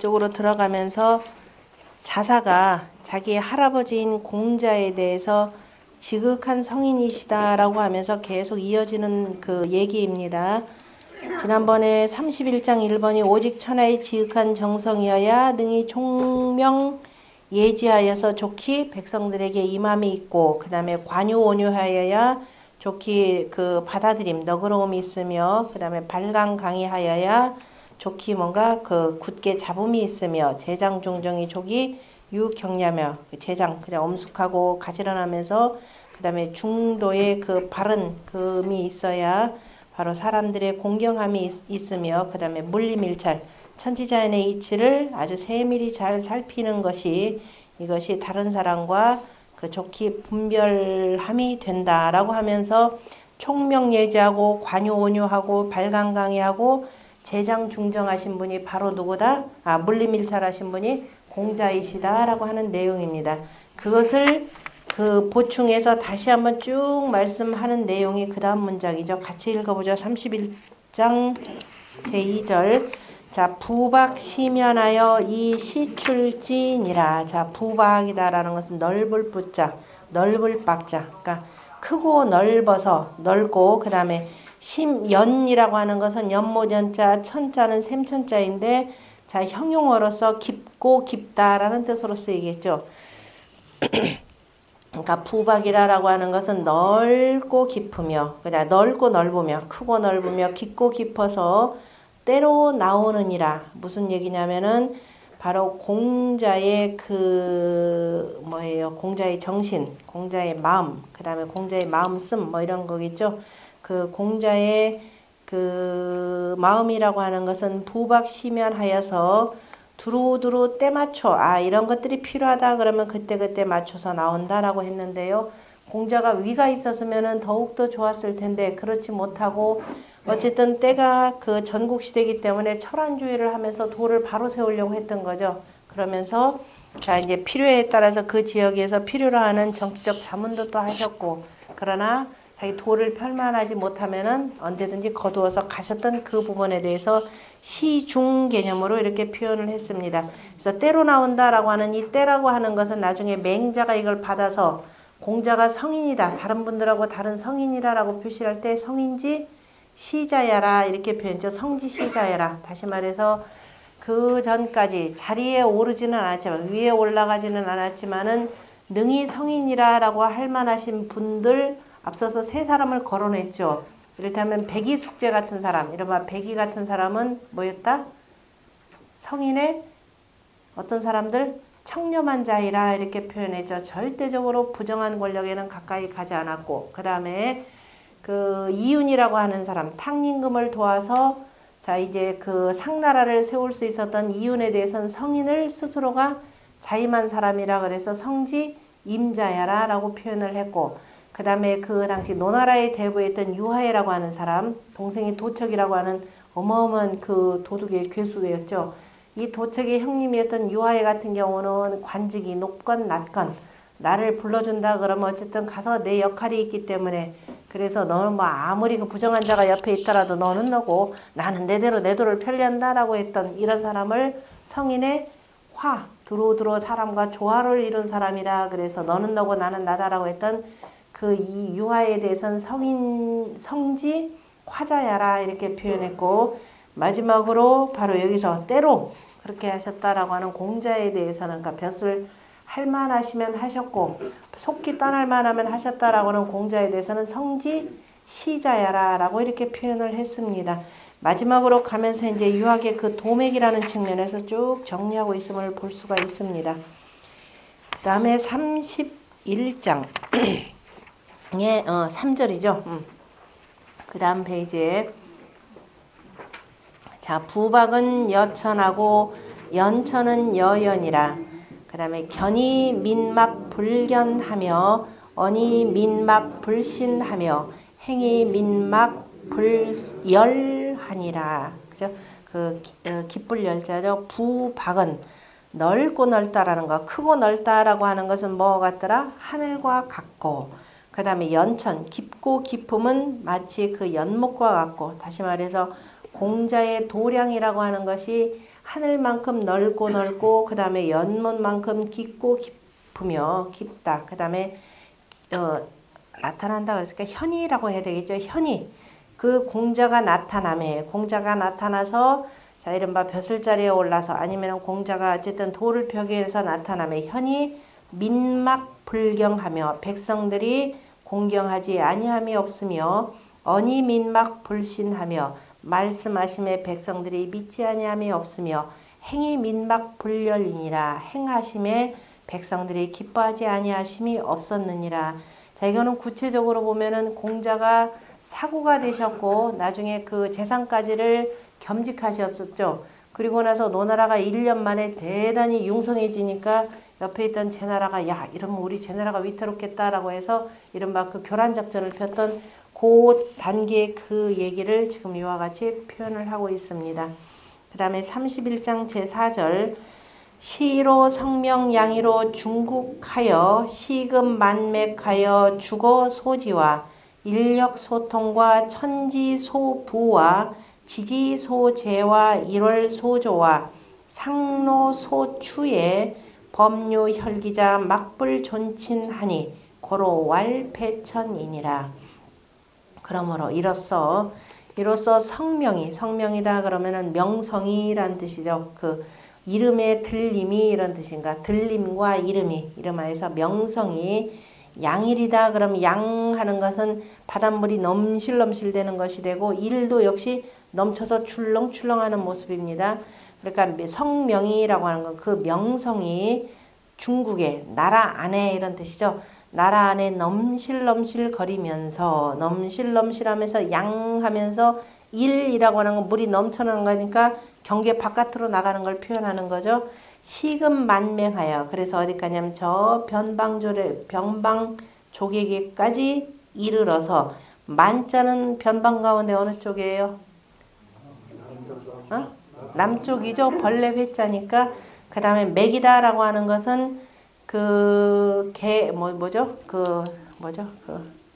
쪽으로 들어가면서 자사가 자기의 할아버지인 공자에 대해서 지극한 성인이시다라고 하면서 계속 이어지는 그 얘기입니다. 지난번에 31장 1번이 오직 천하의 지극한 정성이어야 능히 총명 예지하여서 좋기 백성들에게 임함이 있고, 그 다음에 관유온유하여야 좋기 그 받아들임 너그러움이 있으며, 그 다음에 발강강의하여야 좋기 뭔가 그 굳게 잡음이 있으며, 재장중정이 좋기 유경냐며, 재장 그냥 엄숙하고 가지런하면서, 그 다음에 중도의 그 바른 금이 있어야 바로 사람들의 공경함이 있으며, 그 다음에 물리밀찰 천지자연의 이치를 아주 세밀히 잘 살피는 것이, 이것이 다른 사람과 그 좋게 분별함이 된다라고 하면서 총명예지하고 관유온유하고 발강강의하고 재장중정하신 분이 바로 누구다? 물리밀찰하신 분이 공자이시다라고 하는 내용입니다. 그것을 그 보충해서 다시 한번 쭉 말씀하는 내용이 그 다음 문장이죠. 같이 읽어보죠. 31장 제2절. 자, 부박 시면하여 이 시출지니라. 자, 부박이다라는 것은 넓을 부자, 넓을 박자. 그러니까 크고 넓어서 넓고, 그 다음에 연이라고 하는 것은 연모연자, 천자는 샘천자인데, 자, 형용어로서 깊고 깊다라는 뜻으로 쓰이겠죠. 그러니까 부박이라고 하는 것은 넓고 깊으며, 그다음 넓고 넓으며, 크고 넓으며, 깊고 깊어서 때로 나오느니라. 무슨 얘기냐면은 바로 공자의 그 뭐예요? 공자의 정신, 공자의 마음, 그다음에 공자의 마음씀 뭐 이런 거겠죠. 그 공자의 그 마음이라고 하는 것은 부박시면하여서 두루두루 때 맞춰 이런 것들이 필요하다 그러면 그때그때 맞춰서 나온다라고 했는데요. 공자가 위가 있었으면 더욱더 좋았을 텐데 그렇지 못하고 어쨌든 때가 그 전국시대이기 때문에 철안주의를 하면서 도를 바로 세우려고 했던 거죠. 그러면서 자 이제 필요에 따라서 그 지역에서 필요로 하는 정치적 자문도 또 하셨고, 그러나 자기 도를 펼만하지 못하면은 언제든지 거두어서 가셨던 그 부분에 대해서 시중 개념으로 이렇게 표현을 했습니다. 그래서 때로 나온다라고 하는 이 때라고 하는 것은 나중에 맹자가 이걸 받아서 공자가 성인이다, 다른 분들하고 다른 성인이라라고 표시할 때 성인지 시자야라 이렇게 표현했죠. 성지 시자야라. 다시 말해서 그 전까지 자리에 오르지는 않았지만, 위에 올라가지는 않았지만은 능히 성인이라라고 할 만하신 분들 앞서서 세 사람을 거론했죠. 이를테면 백이 숙제 같은 사람, 이른바 백이 같은 사람은 뭐였다? 성인의 어떤 사람들? 청렴한 자이라 이렇게 표현했죠. 절대적으로 부정한 권력에는 가까이 가지 않았고, 그 다음에 그 이윤이라고 하는 사람, 탕임금을 도와서 자 이제 그 상나라를 세울 수 있었던 이윤에 대해서는 성인을 스스로가 자임한 사람이라 그래서 성지 임자야라 라고 표현을 했고, 그 다음에 그 당시 노나라의 대부했던 유하예라고 하는 사람, 동생이 도척이라고 하는 어마어마한 그 도둑의 괴수였죠. 이 도척의 형님이었던 유하예 같은 경우는 관직이 높건 낮건 나를 불러준다 그러면 어쨌든 가서 내 역할이 있기 때문에, 그래서 너는 뭐 아무리 그 부정한 자가 옆에 있더라도 너는 너고 나는 내대로 내 도를 편리한다라고 했던 이런 사람을 성인의 두루두루 사람과 조화를 이룬 사람이라 그래서 너는 너고 나는 나다라고 했던 그 이 유하에 대해서는 성지 화자야라 이렇게 표현했고, 마지막으로 바로 여기서 때로 그렇게 하셨다라고 하는 공자에 대해서는 그러니까 벼슬 할만하시면 하셨고 속기 떠날 만하면 하셨다라고 하는 공자에 대해서는 성지 시자야라 라고 이렇게 표현을 했습니다. 마지막으로 가면서 이제 유학의 그 도맥이라는 측면에서 쭉 정리하고 있음을 볼 수가 있습니다. 그 다음에 31장 3절이죠. 그 다음 페이지에 자 부박은 여천하고 연천은 여연이라. 그 다음에 견이 민막 불견하며 언이 민막 불신하며 행이 민막 불열하니라. 그죠? 그 기쁠 열자죠. 부박은 넓고 넓다라는 거, 크고 넓다라고 하는 것은 뭐 같더라? 하늘과 같고, 그 다음에 연천, 깊고 깊음은 마치 그 연못과 같고, 다시 말해서 공자의 도량이라고 하는 것이 하늘만큼 넓고 넓고 그 다음에 연못만큼 깊고 깊으며 깊다. 그 다음에 나타난다 그랬으니까 현이라고 해야 되겠죠. 현이 그 공자가 나타남에 공자가 나타나서 자 이른바 벼슬자리에 올라서 아니면 공자가 어쨌든 도를 펴기해서 나타남에 현이 민막불경하며 백성들이 공경하지 아니함이 없으며 언이 민막불신하며 말씀하심에 백성들이 믿지 아니함이 없으며 행이 민막불열이니라 행하심에 백성들이 기뻐하지 아니하심이 없었느니라. 자 이거는 구체적으로 보면은 공자가 사고가 되셨고 나중에 그 재상까지를 겸직하셨었죠. 그리고 나서 노나라가 1년 만에 대단히 융성해지니까 옆에 있던 제나라가 야 이러면 우리 제나라가 위태롭겠다라고 해서 이른바 그 교란작전을 폈던 그 단계의 그 얘기를 지금 이와 같이 표현을 하고 있습니다. 그 다음에 31장 제4절 시로 성명양이로 중국하여 시금만맥하여 주거소지와 인력소통과 천지소부와 지지소재와 일월소조와 상로소추에 법류혈기자 막불존친하니 고로 왈패천이니라. 그러므로 이로써 성명이다 그러면은 명성이란 뜻이죠. 그 이름의 들림이 이런 뜻인가. 들림과 이름하여서 명성이 양일이다 그러면 양하는 것은 바닷물이 넘실넘실 되는 것이 되고 일도 역시 넘쳐서 출렁출렁하는 모습입니다. 그러니까 성명이라고 하는 건 그 명성이 중국의 나라 안에 이런 뜻이죠. 나라 안에 넘실넘실 거리면서 넘실넘실하면서 양하면서 일이라고 하는 건 물이 넘쳐나는 거니까 경계 바깥으로 나가는 걸 표현하는 거죠. 시금만맹하여 그래서 어디까지냐면 저 변방조개기까지 이르러서 만자는 변방 가운데 어느 쪽이에요? 남쪽이죠. 벌레 회자니까. 그 다음에 맥이다라고 하는 것은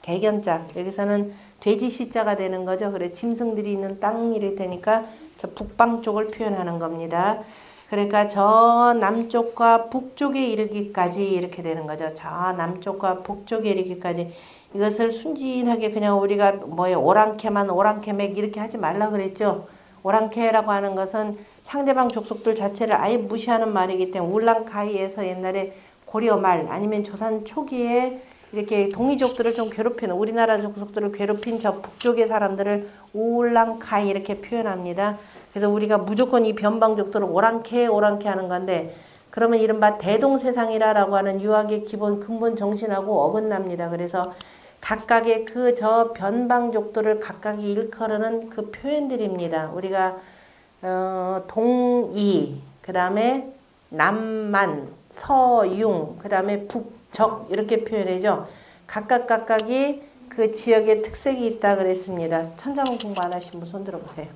개견자. 여기서는 돼지 시자가 되는 거죠. 그래 짐승들이 있는 땅이 되니까 저 북방 쪽을 표현하는 겁니다. 그러니까 저 남쪽과 북쪽에 이르기까지 이렇게 되는 거죠. 저 남쪽과 북쪽에 이르기까지. 이것을 순진하게 그냥 우리가 오랑캐맥 이렇게 하지 말라 그랬죠. 오랑캐라고 하는 것은 상대방 족속들 자체를 아예 무시하는 말이기 때문에 울랑카이에서 옛날에 고려말 아니면 조선 초기에 이렇게 동이족들을 좀 괴롭히는 우리나라 족속들을 괴롭힌 저 북쪽의 사람들을 울랑카이 이렇게 표현합니다. 그래서 우리가 무조건 이 변방족들을 오랑캐 하는 건데 그러면 이른바 대동세상이라고 하는 유학의 기본 근본 정신하고 어긋납니다. 그래서 각각의 그 저 변방족들을 각각이 일컬으는 그 표현들입니다. 우리가 동이, 그 다음에 남만, 서융, 그 다음에 북적 이렇게 표현하죠. 각각이 그 지역의 특색이 있다 그랬습니다. 천자문 공부 안 하신 분 손 들어보세요.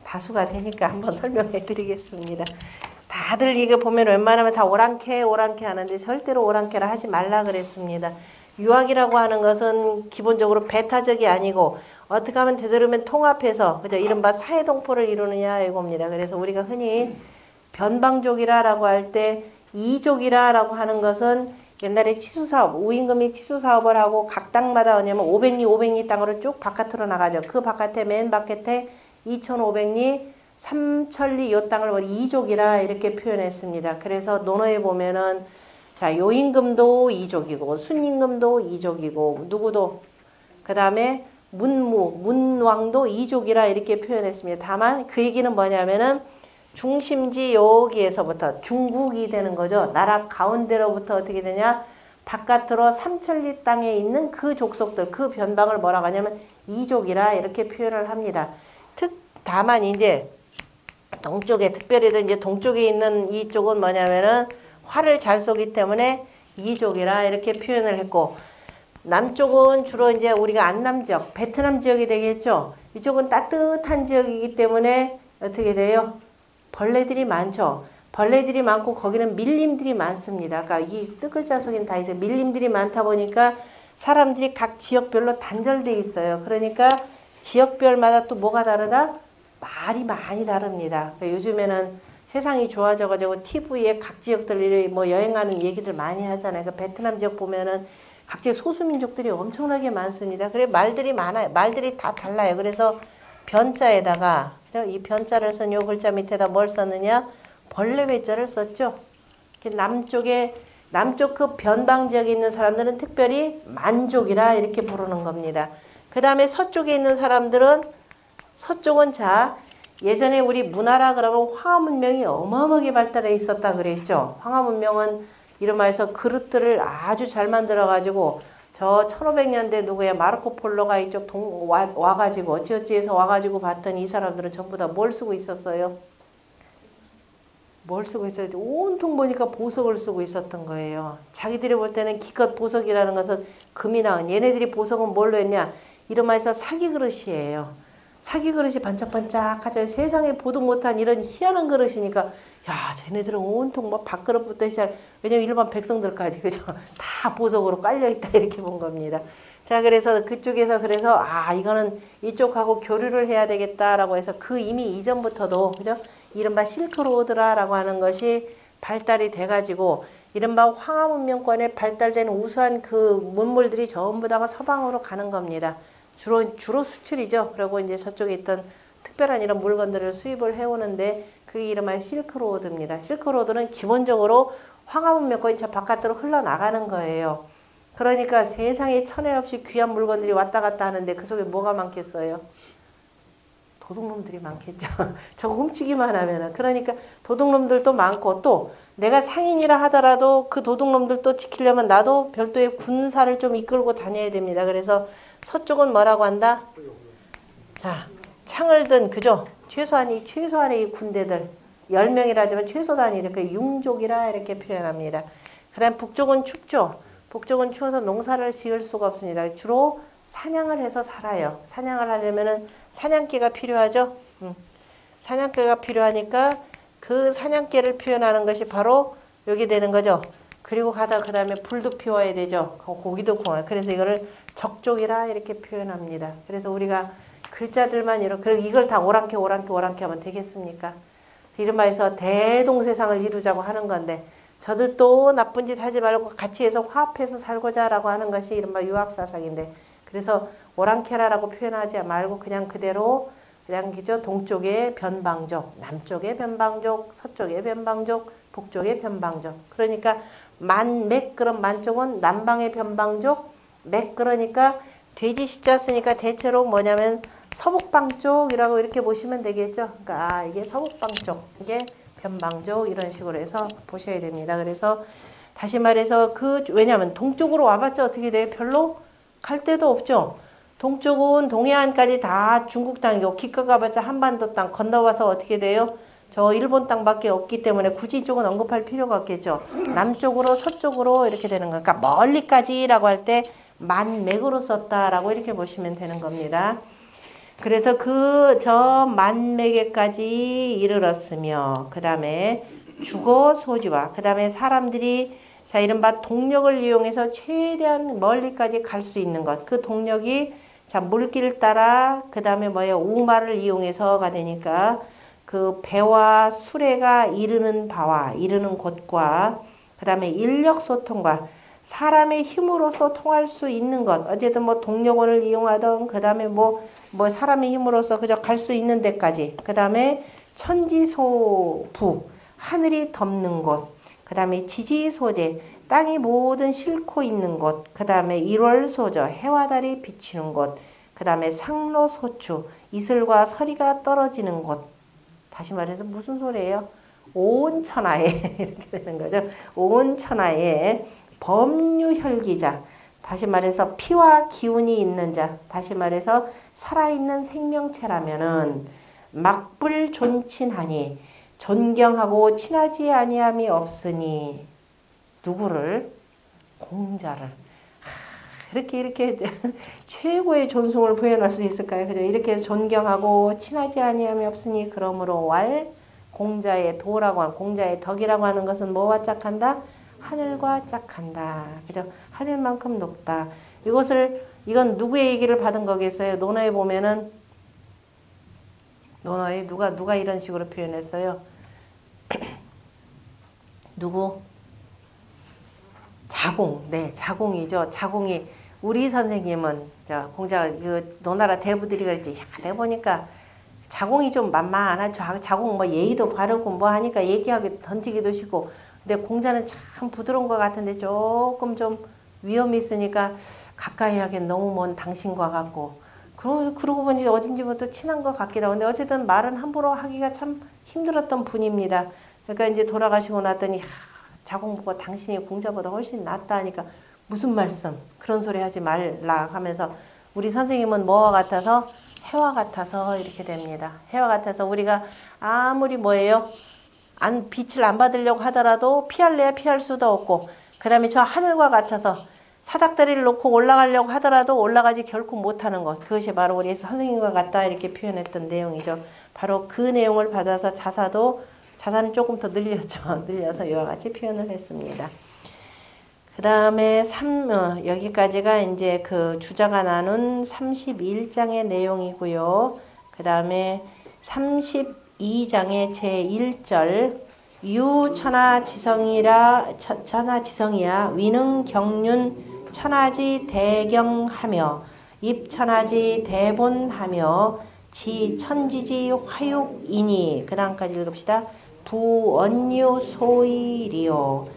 다수가 되니까 한번 설명해 드리겠습니다. 다들 이거 보면 웬만하면 다 오랑캐 하는데 절대로 오랑캐라 하지 말라 그랬습니다. 유학이라고 하는 것은 기본적으로 배타적이 아니고 어떻게 하면 되도록이면 통합해서 그죠? 이른바 사회동포를 이루느냐 이겁니다. 그래서 우리가 흔히 변방족이라고 할 때 이족이라고 하는 것은 옛날에 치수사업, 우임금이 치수사업을 하고 각 땅마다 뭐냐면 500리 땅으로 쭉 바깥으로 나가죠. 그 바깥에 맨 바깥에 2500리 3천리 요 땅을 이족이라 이렇게 표현했습니다. 그래서 논어에 보면은 자 요임금도 이족이고 순임금도 이족이고 누구도 그 다음에 문왕도 이족이라 이렇게 표현했습니다. 다만 그 얘기는 뭐냐면은 중심지 여기에서부터 중국이 되는 거죠. 나라 가운데로부터 어떻게 되냐 바깥으로 3천리 땅에 있는 그 족속들 그 변방을 뭐라고 하냐면 이족이라 이렇게 표현을 합니다. 다만 이제 동쪽에 특별히 이제 동쪽에 있는 이쪽은 뭐냐면은 활을 잘 쏘기 때문에 이족이라 이렇게 표현을 했고 남쪽은 주로 이제 우리가 안남 지역, 베트남 지역이 되겠죠. 이쪽은 따뜻한 지역이기 때문에 어떻게 돼요? 벌레들이 많죠. 벌레들이 많고 거기는 밀림들이 많습니다. 그러니까 이 뜻글자 속에는 다 있어요. 밀림들이 많다 보니까 사람들이 각 지역별로 단절돼 있어요. 그러니까 지역별마다 또 뭐가 다르다? 말이 많이 다릅니다. 요즘에는 세상이 좋아져가지고 TV에 각 지역들이 뭐 여행하는 얘기들 많이 하잖아요. 그 베트남 지역 보면은 각지 소수민족들이 엄청나게 많습니다. 그래 말들이 많아요. 말들이 다 달라요. 그래서 변자에다가 이 변자를 쓴 요 글자 밑에다 뭘 썼느냐? 벌레 배자를 썼죠. 남쪽 그 변방 지역에 있는 사람들은 특별히 만족이라 이렇게 부르는 겁니다. 그 다음에 서쪽에 있는 사람들은 서쪽은 자 예전에 우리 문화라 그러면 황하 문명이 어마어마하게 발달해 있었다 그랬죠. 황하 문명은 이름하여서 그릇들을 아주 잘 만들어 가지고 저 1500년대 누구야 마르코 폴로가 이쪽 와가지고 어찌어찌해서 와가지고 봤더니 이 사람들은 전부 다 뭘 쓰고 있었어요? 뭘 쓰고 있어야 돼? 온통 보니까 보석을 쓰고 있었던 거예요. 자기들이 볼 때는 기껏 보석이라는 것은 금이 나은 얘네들이 보석은 뭘로 했냐? 이름하여서 사기 그릇이에요. 사기 그릇이 반짝반짝하죠. 세상에 보도 못한 이런 희한한 그릇이니까 야 쟤네들은 온통 뭐 밥그릇부터 시작 왜냐면 일반 백성들까지 그죠? 다 보석으로 깔려있다 이렇게 본 겁니다. 자 그래서 그쪽에서 그래서 아 이거는 이쪽하고 교류를 해야 되겠다라고 해서 그 이미 이전부터도 그죠? 이른바 실크로드라고 하는 것이 발달이 돼가지고 이른바 황하 문명권에 발달된 우수한 그 문물들이 전부 다가 서방으로 가는 겁니다. 주로 수출이죠. 그리고 이제 저쪽에 있던 특별한 이런 물건들을 수입을 해오는데 그게 이름하여 실크로드입니다. 실크로드는 기본적으로 황하 문명권이 저 바깥으로 흘러나가는 거예요. 그러니까 세상에 천에 없이 귀한 물건들이 왔다 갔다 하는데 그 속에 뭐가 많겠어요? 도둑놈들이 많겠죠. 저거 훔치기만 하면은. 그러니까 도둑놈들도 많고 또 내가 상인이라 하더라도 그 도둑놈들도 지키려면 나도 별도의 군사를 좀 이끌고 다녀야 됩니다. 그래서 서쪽은 뭐라고 한다? 자, 창을 든 그죠? 최소한의 이 군대들 10명이라지만 최소 단위 이렇게 융족이라 이렇게 표현합니다. 그다음 북쪽은 춥죠. 북쪽은 추워서 농사를 지을 수가 없습니다. 주로 사냥을 해서 살아요. 사냥을 하려면은 사냥개가 필요하죠. 사냥개가 필요하니까 그 사냥개를 표현하는 것이 바로 여기 되는 거죠. 그리고 가다 그 다음에 불도 피워야 되죠. 고기도 구워요. 그래서 이거를 적족이라 이렇게 표현합니다. 그래서 우리가 글자들만 이렇게 그리고 이걸 다 오랑캐 하면 되겠습니까? 이름하여서 대동세상을 이루자고 하는 건데 저들도 나쁜 짓 하지 말고 같이 해서 화합해서 살고자 라고 하는 것이 이른바 유학사상인데 그래서 오랑캐라라고 표현하지 말고 그냥 그대로 그냥 그죠 동쪽의 변방족, 남쪽의 변방족, 서쪽의 변방족, 북쪽의 변방족. 그러니까 그럼 만쪽은 남방의 변방족, 그러니까 돼지 시자 쓰니까 대체로 뭐냐면 서북방 쪽이라고 이렇게 보시면 되겠죠. 그러니까 이게 서북방 쪽, 이게 변방족 이런 식으로 해서 보셔야 됩니다. 그래서 다시 말해서 왜냐하면 동쪽으로 와봤자 어떻게 돼요? 별로 갈 데도 없죠. 동쪽은 동해안까지 다 중국 땅이고 기껏 가봤자 한반도 땅 건너와서 어떻게 돼요? 저 일본 땅밖에 없기 때문에 굳이 이쪽은 언급할 필요가 없겠죠. 남쪽으로 서쪽으로 이렇게 되는 거니까 멀리까지라고 할 때 만맥으로 썼다라고 이렇게 보시면 되는 겁니다. 그래서 저 만맥에까지 이르렀으며 그 다음에 주거 소지와 그 다음에 사람들이 자 이른바 동력을 이용해서 최대한 멀리까지 갈 수 있는 것. 그 동력이 자 물길 따라 그 다음에 우마를 이용해서가 되니까 그 배와 수레가 이르는 곳과 그 다음에 인력 소통과 사람의 힘으로서 통할 수 있는 것. 어쨌든 뭐 동력원을 이용하던 그 다음에 뭐 사람의 힘으로서 그저 갈 수 있는 데까지. 그 다음에 천지소부 하늘이 덮는 곳. 그 다음에 지지소재 땅이 모든 싣고 있는 곳. 그 다음에 일월소저 해와 달이 비치는 곳. 그 다음에 상로소추 이슬과 서리가 떨어지는 곳. 다시 말해서 무슨 소리예요? 온 천하에 이렇게 되는 거죠. 온 천하에 범유혈기자 다시 말해서 피와 기운이 있는 자 다시 말해서 살아있는 생명체라면은 막불 존친하니 존경하고 친하지 아니함이 없으니 누구를? 공자를. 이렇게 최고의 존숭을 표현할 수 있을까요? 그죠? 이렇게 존경하고 친하지 아니함이 없으니 그러므로 공자의 도라고 하는 공자의 덕이라고 하는 것은 뭐와 짝한다? 하늘과 짝한다. 그죠? 하늘만큼 높다. 이건 누구의 얘기를 받은 거겠어요? 논어에 보면은 논어에 누가 이런 식으로 표현했어요? 누구? 자공. 네, 자공이죠. 자공이 우리 선생님은 저 공자 그 노나라 대부들이 그랬지. 야, 내가 보니까 자공이 좀 만만하죠. 자공 뭐 예의도 바르고 뭐 하니까 얘기하기 던지기도 쉽고. 근데 공자는 참 부드러운 것 같은데 조금 좀 위험이 있으니까 가까이 하기엔 너무 먼 당신과 같고. 그러고 보니 어딘지부터 친한 것 같기도 하고. 근데 어쨌든 말은 함부로 하기가 참 힘들었던 분입니다. 그러니까 이제 돌아가시고 났더니 자공 보고 당신이 공자보다 훨씬 낫다 하니까 무슨 말씀 그런 소리 하지 말라 하면서 우리 선생님은 뭐와 같아서 해와 같아서 이렇게 됩니다. 해와 같아서 우리가 아무리 뭐예요? 빛을 안 받으려고 하더라도 피할래야 피할 수도 없고 그 다음에 저 하늘과 같아서 사닥다리를 놓고 올라가려고 하더라도 올라가지 결코 못하는 것. 그것이 바로 우리 선생님과 같다 이렇게 표현했던 내용이죠. 바로 그 내용을 받아서 자사는 조금 더 늘렸죠. 늘려서 이와 같이 표현을 했습니다. 그 다음에 여기까지가 이제 그 주자가 나눈 31장의 내용이고요. 그 다음에 32장의 제1절 천하지성이야 위능 경륜 천하지 대경하며 입천하지 대본하며 천지지 화육이니 그 다음까지 읽읍시다. 부언유 소일이요.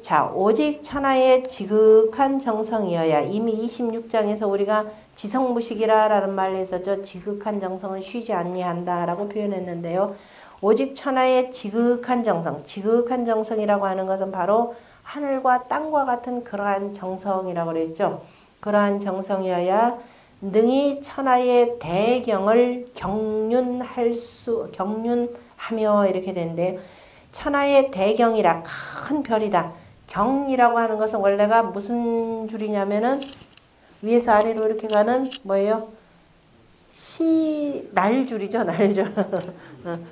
자, 오직 천하의 지극한 정성이어야 이미 26장에서 우리가 지성무식이라 라는 말을 했었죠. 지극한 정성은 쉬지 아니한다 라고 표현했는데요. 오직 천하의 지극한 정성, 지극한 정성이라고 하는 것은 바로 하늘과 땅과 같은 그러한 정성이라고 그랬죠. 그러한 정성이어야 능히 천하의 대경을 경륜하며 이렇게 되는데 천하의 대경이라 큰 별이다. 경이라고 하는 것은 원래가 무슨 줄이냐면은 위에서 아래로 이렇게 가는 뭐예요? 날줄이죠, 날줄.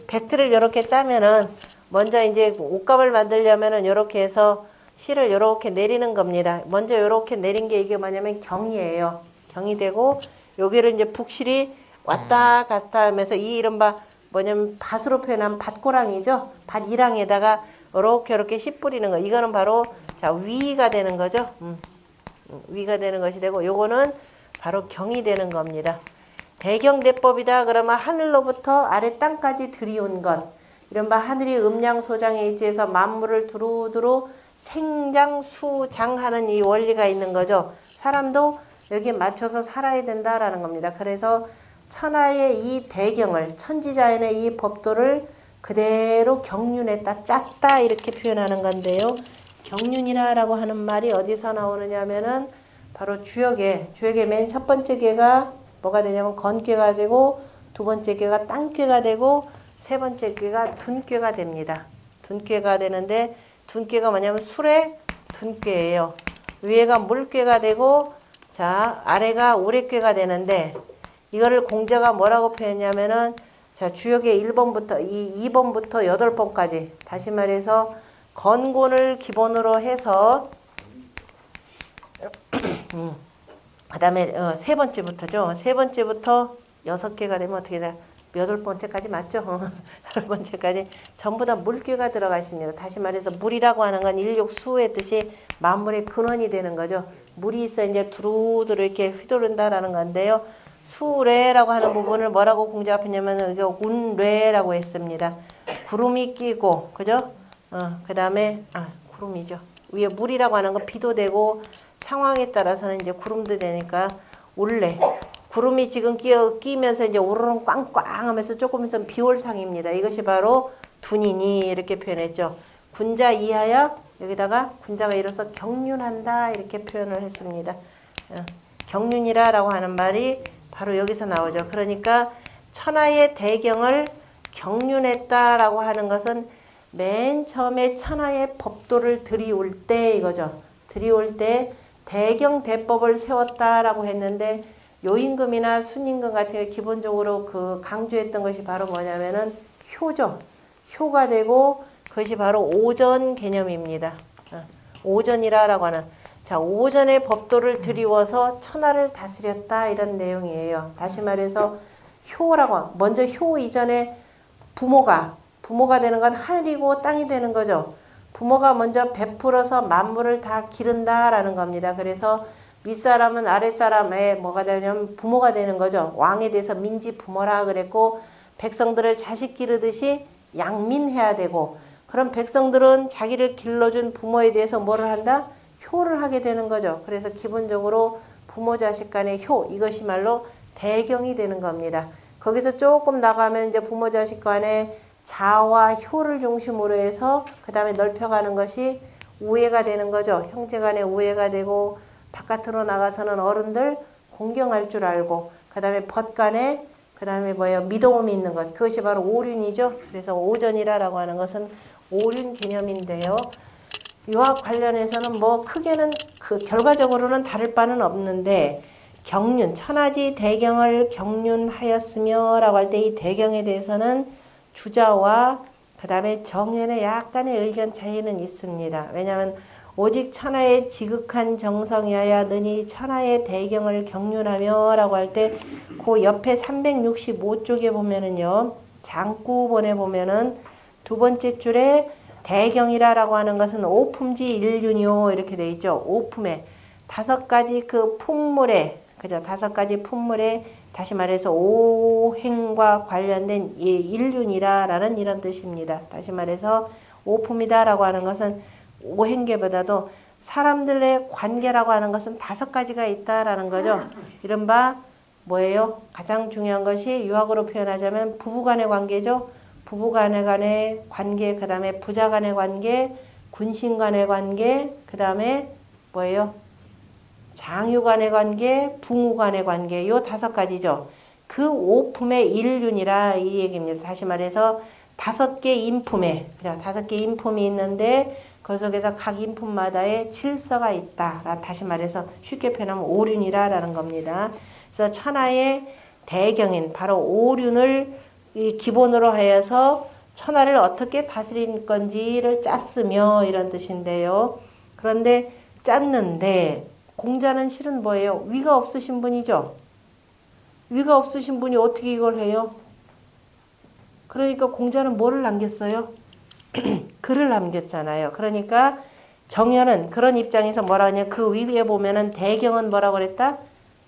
배틀을 이렇게 짜면은 먼저 이제 옷감을 만들려면은 이렇게 해서 실을 이렇게 내리는 겁니다. 먼저 이렇게 내린 게 이게 뭐냐면 경이에요. 경이 되고 여기를 이제 북실이 왔다 갔다 하면서 이 이른바 뭐냐면 밭으로 표현하면 밭고랑이죠. 밭이랑에다가 이렇게 씨 뿌리는 거. 이거는 바로 자 위가 되는 거죠. 위가 되는 것이 되고 요거는 바로 경이 되는 겁니다. 대경대법이다 그러면 하늘로부터 아래 땅까지 들이온 것. 이른바 하늘이 음양소장에 위치해서 만물을 두루두루 생장수장하는 이 원리가 있는 거죠. 사람도 여기에 맞춰서 살아야 된다라는 겁니다. 그래서 천하의 이 대경을 천지자연의 이 법도를 그대로 경륜했다 짰다 이렇게 표현하는 건데요. 경륜이라고 하는 말이 어디서 나오느냐 하면은 바로 주역의 맨 첫 번째 궤가 뭐가 되냐면 건궤가 되고 두 번째 궤가 땅궤가 되고 세 번째 궤가 둔궤가 됩니다. 둔궤가 되는데 둔궤가 뭐냐면 술의 둔궤예요. 위에가 물궤가 되고 자 아래가 오래궤가 되는데 이거를 공자가 뭐라고 표현했냐면은 자 주역의 1번부터 2번부터 8번까지 다시 말해서 건곤을 기본으로 해서 그 다음에 세 번째부터죠. 세 번째부터 6개가 되면 어떻게 돼요? 8번째까지 맞죠? 8번째까지 전부 다 물귀가 들어가 있습니다. 다시 말해서 물이라고 하는 건 일육수의 뜻이 만물의 근원이 되는 거죠. 물이 있어 이제 두루두루 이렇게 휘두른다라는 건데요. 수레라고 하는 부분을 뭐라고 공자가 했냐면 운뢰라고 했습니다. 구름이 끼고 그죠? 그 다음에 구름이죠. 위에 물이라고 하는 건 비도 되고 상황에 따라서는 이제 구름도 되니까 울레. 구름이 지금 끼면서 이제 오르렁 꽝꽝 하면서 조금 있으면 비올상입니다. 이것이 바로 둔이니 이렇게 표현했죠. 군자 이하여 여기다가 군자가 이로써 경륜한다 이렇게 표현을 했습니다. 경륜이라고 하는 말이 바로 여기서 나오죠. 그러니까 천하의 대경을 경륜했다라고 하는 것은 맨 처음에 천하의 법도를 들이올 때 이거죠. 들이올 때 대경 대법을 세웠다라고 했는데 요임금이나 순임금 같은 게 기본적으로 그 강조했던 것이 바로 뭐냐면은 효죠. 효가 되고 그것이 바로 오전 개념입니다. 오전이라고 하는 자 오전의 법도를 들이워서 천하를 다스렸다 이런 내용이에요. 다시 말해서 효라고, 먼저 효 이전에 부모가 되는 건 하늘이고 땅이 되는 거죠. 부모가 먼저 베풀어서 만물을 다 기른다라는 겁니다. 그래서 윗사람은 아랫사람의 뭐가 되냐면 부모가 되는 거죠. 왕에 대해서 민지 부모라 그랬고, 백성들을 자식 기르듯이 양민해야 되고, 그럼 백성들은 자기를 길러준 부모에 대해서 뭐를 한다? 효를 하게 되는 거죠. 그래서 기본적으로 부모 자식 간의 효, 이것이 말로 대경이 되는 겁니다. 거기서 조금 나가면 이제 부모 자식 간의 자와 효를 중심으로 해서 그 다음에 넓혀가는 것이 우애가 되는 거죠. 형제 간의 우애가 되고, 바깥으로 나가서는 어른들 공경할 줄 알고, 그 다음에 벗 간에 그 다음에 뭐예요? 미도움이 있는 것. 그것이 바로 오륜이죠. 그래서 오전이라고 하는 것은 오륜 개념인데요. 유학 관련해서는 뭐 크게는 그 결과적으로는 다를 바는 없는데, 경륜, 천하지 대경을 경륜하였으며 라고 할 때 이 대경에 대해서는 주자와 그 다음에 정연의 약간의 의견 차이는 있습니다. 왜냐하면 오직 천하의 지극한 정성이어야 너니 천하의 대경을 경륜하며 라고 할 때 그 옆에 365쪽에 보면은요, 장구본에 보면은 두 번째 줄에 대경이라고 하는 것은 오품지 일륜이요 이렇게 되어 있죠. 오품에 다섯 가지 그 품물에, 그죠? 다섯 가지 품물에 다시 말해서 오행과 관련된 일륜이라라는 이런 뜻입니다. 다시 말해서 오품이다라고 하는 것은 오행계보다도 사람들의 관계라고 하는 것은 다섯 가지가 있다라는 거죠. 이른바 뭐예요? 가장 중요한 것이 유학으로 표현하자면 부부간의 관계죠. 부부간의 관계, 그 다음에 부자간의 관계, 군신간의 관계, 그 다음에 뭐예요? 장유간의 관계, 붕우간의 관계, 요 다섯 가지죠. 그 오품의 일륜이라 이 얘기입니다. 다시 말해서 다섯 개 인품에, 다섯 개 인품이 있는데 그 속에서 각 인품마다의 질서가 있다. 다시 말해서 쉽게 표현하면 오륜이라는 겁니다. 그래서 천하의 대경인 바로 오륜을 기본으로 하여서 천하를 어떻게 다스릴 건지를 짰으며 이런 뜻인데요. 그런데 짰는데 공자는 실은 뭐예요? 위가 없으신 분이죠. 위가 없으신 분이 어떻게 이걸 해요? 그러니까 공자는 뭐를 남겼어요? 글을 남겼잖아요. 그러니까 정연은 그런 입장에서 뭐라 하냐, 그 위에 보면은 대경은 뭐라고 그랬다?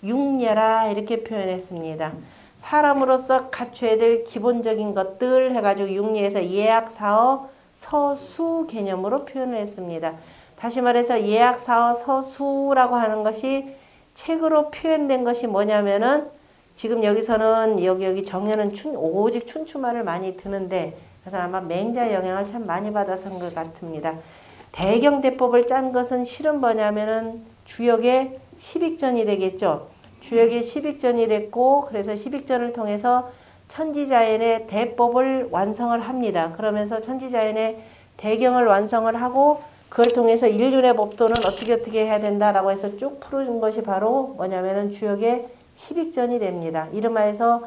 육예라 이렇게 표현했습니다. 사람으로서 갖춰야 될 기본적인 것들 해가지고 육예에서 예약사어 서수 개념으로 표현을 했습니다. 다시 말해서 예약사어 서수라고 하는 것이 책으로 표현된 것이 뭐냐면은 지금 여기서는 여기 정연은 오직 춘추말을 많이 드는데, 그래서 아마 맹자의 영향을 참 많이 받아서인 것 같습니다. 대경대법을 짠 것은 실은 뭐냐면은 주역의 십익전이 되겠죠. 주역의 십익전이 됐고, 그래서 십익전을 통해서 천지자연의 대법을 완성을 합니다. 그러면서 천지자연의 대경을 완성을 하고, 그걸 통해서 인륜의 법도는 어떻게 해야 된다라고 해서 쭉 풀어준 것이 바로 뭐냐면은 주역의 십익전이 됩니다. 이름하여서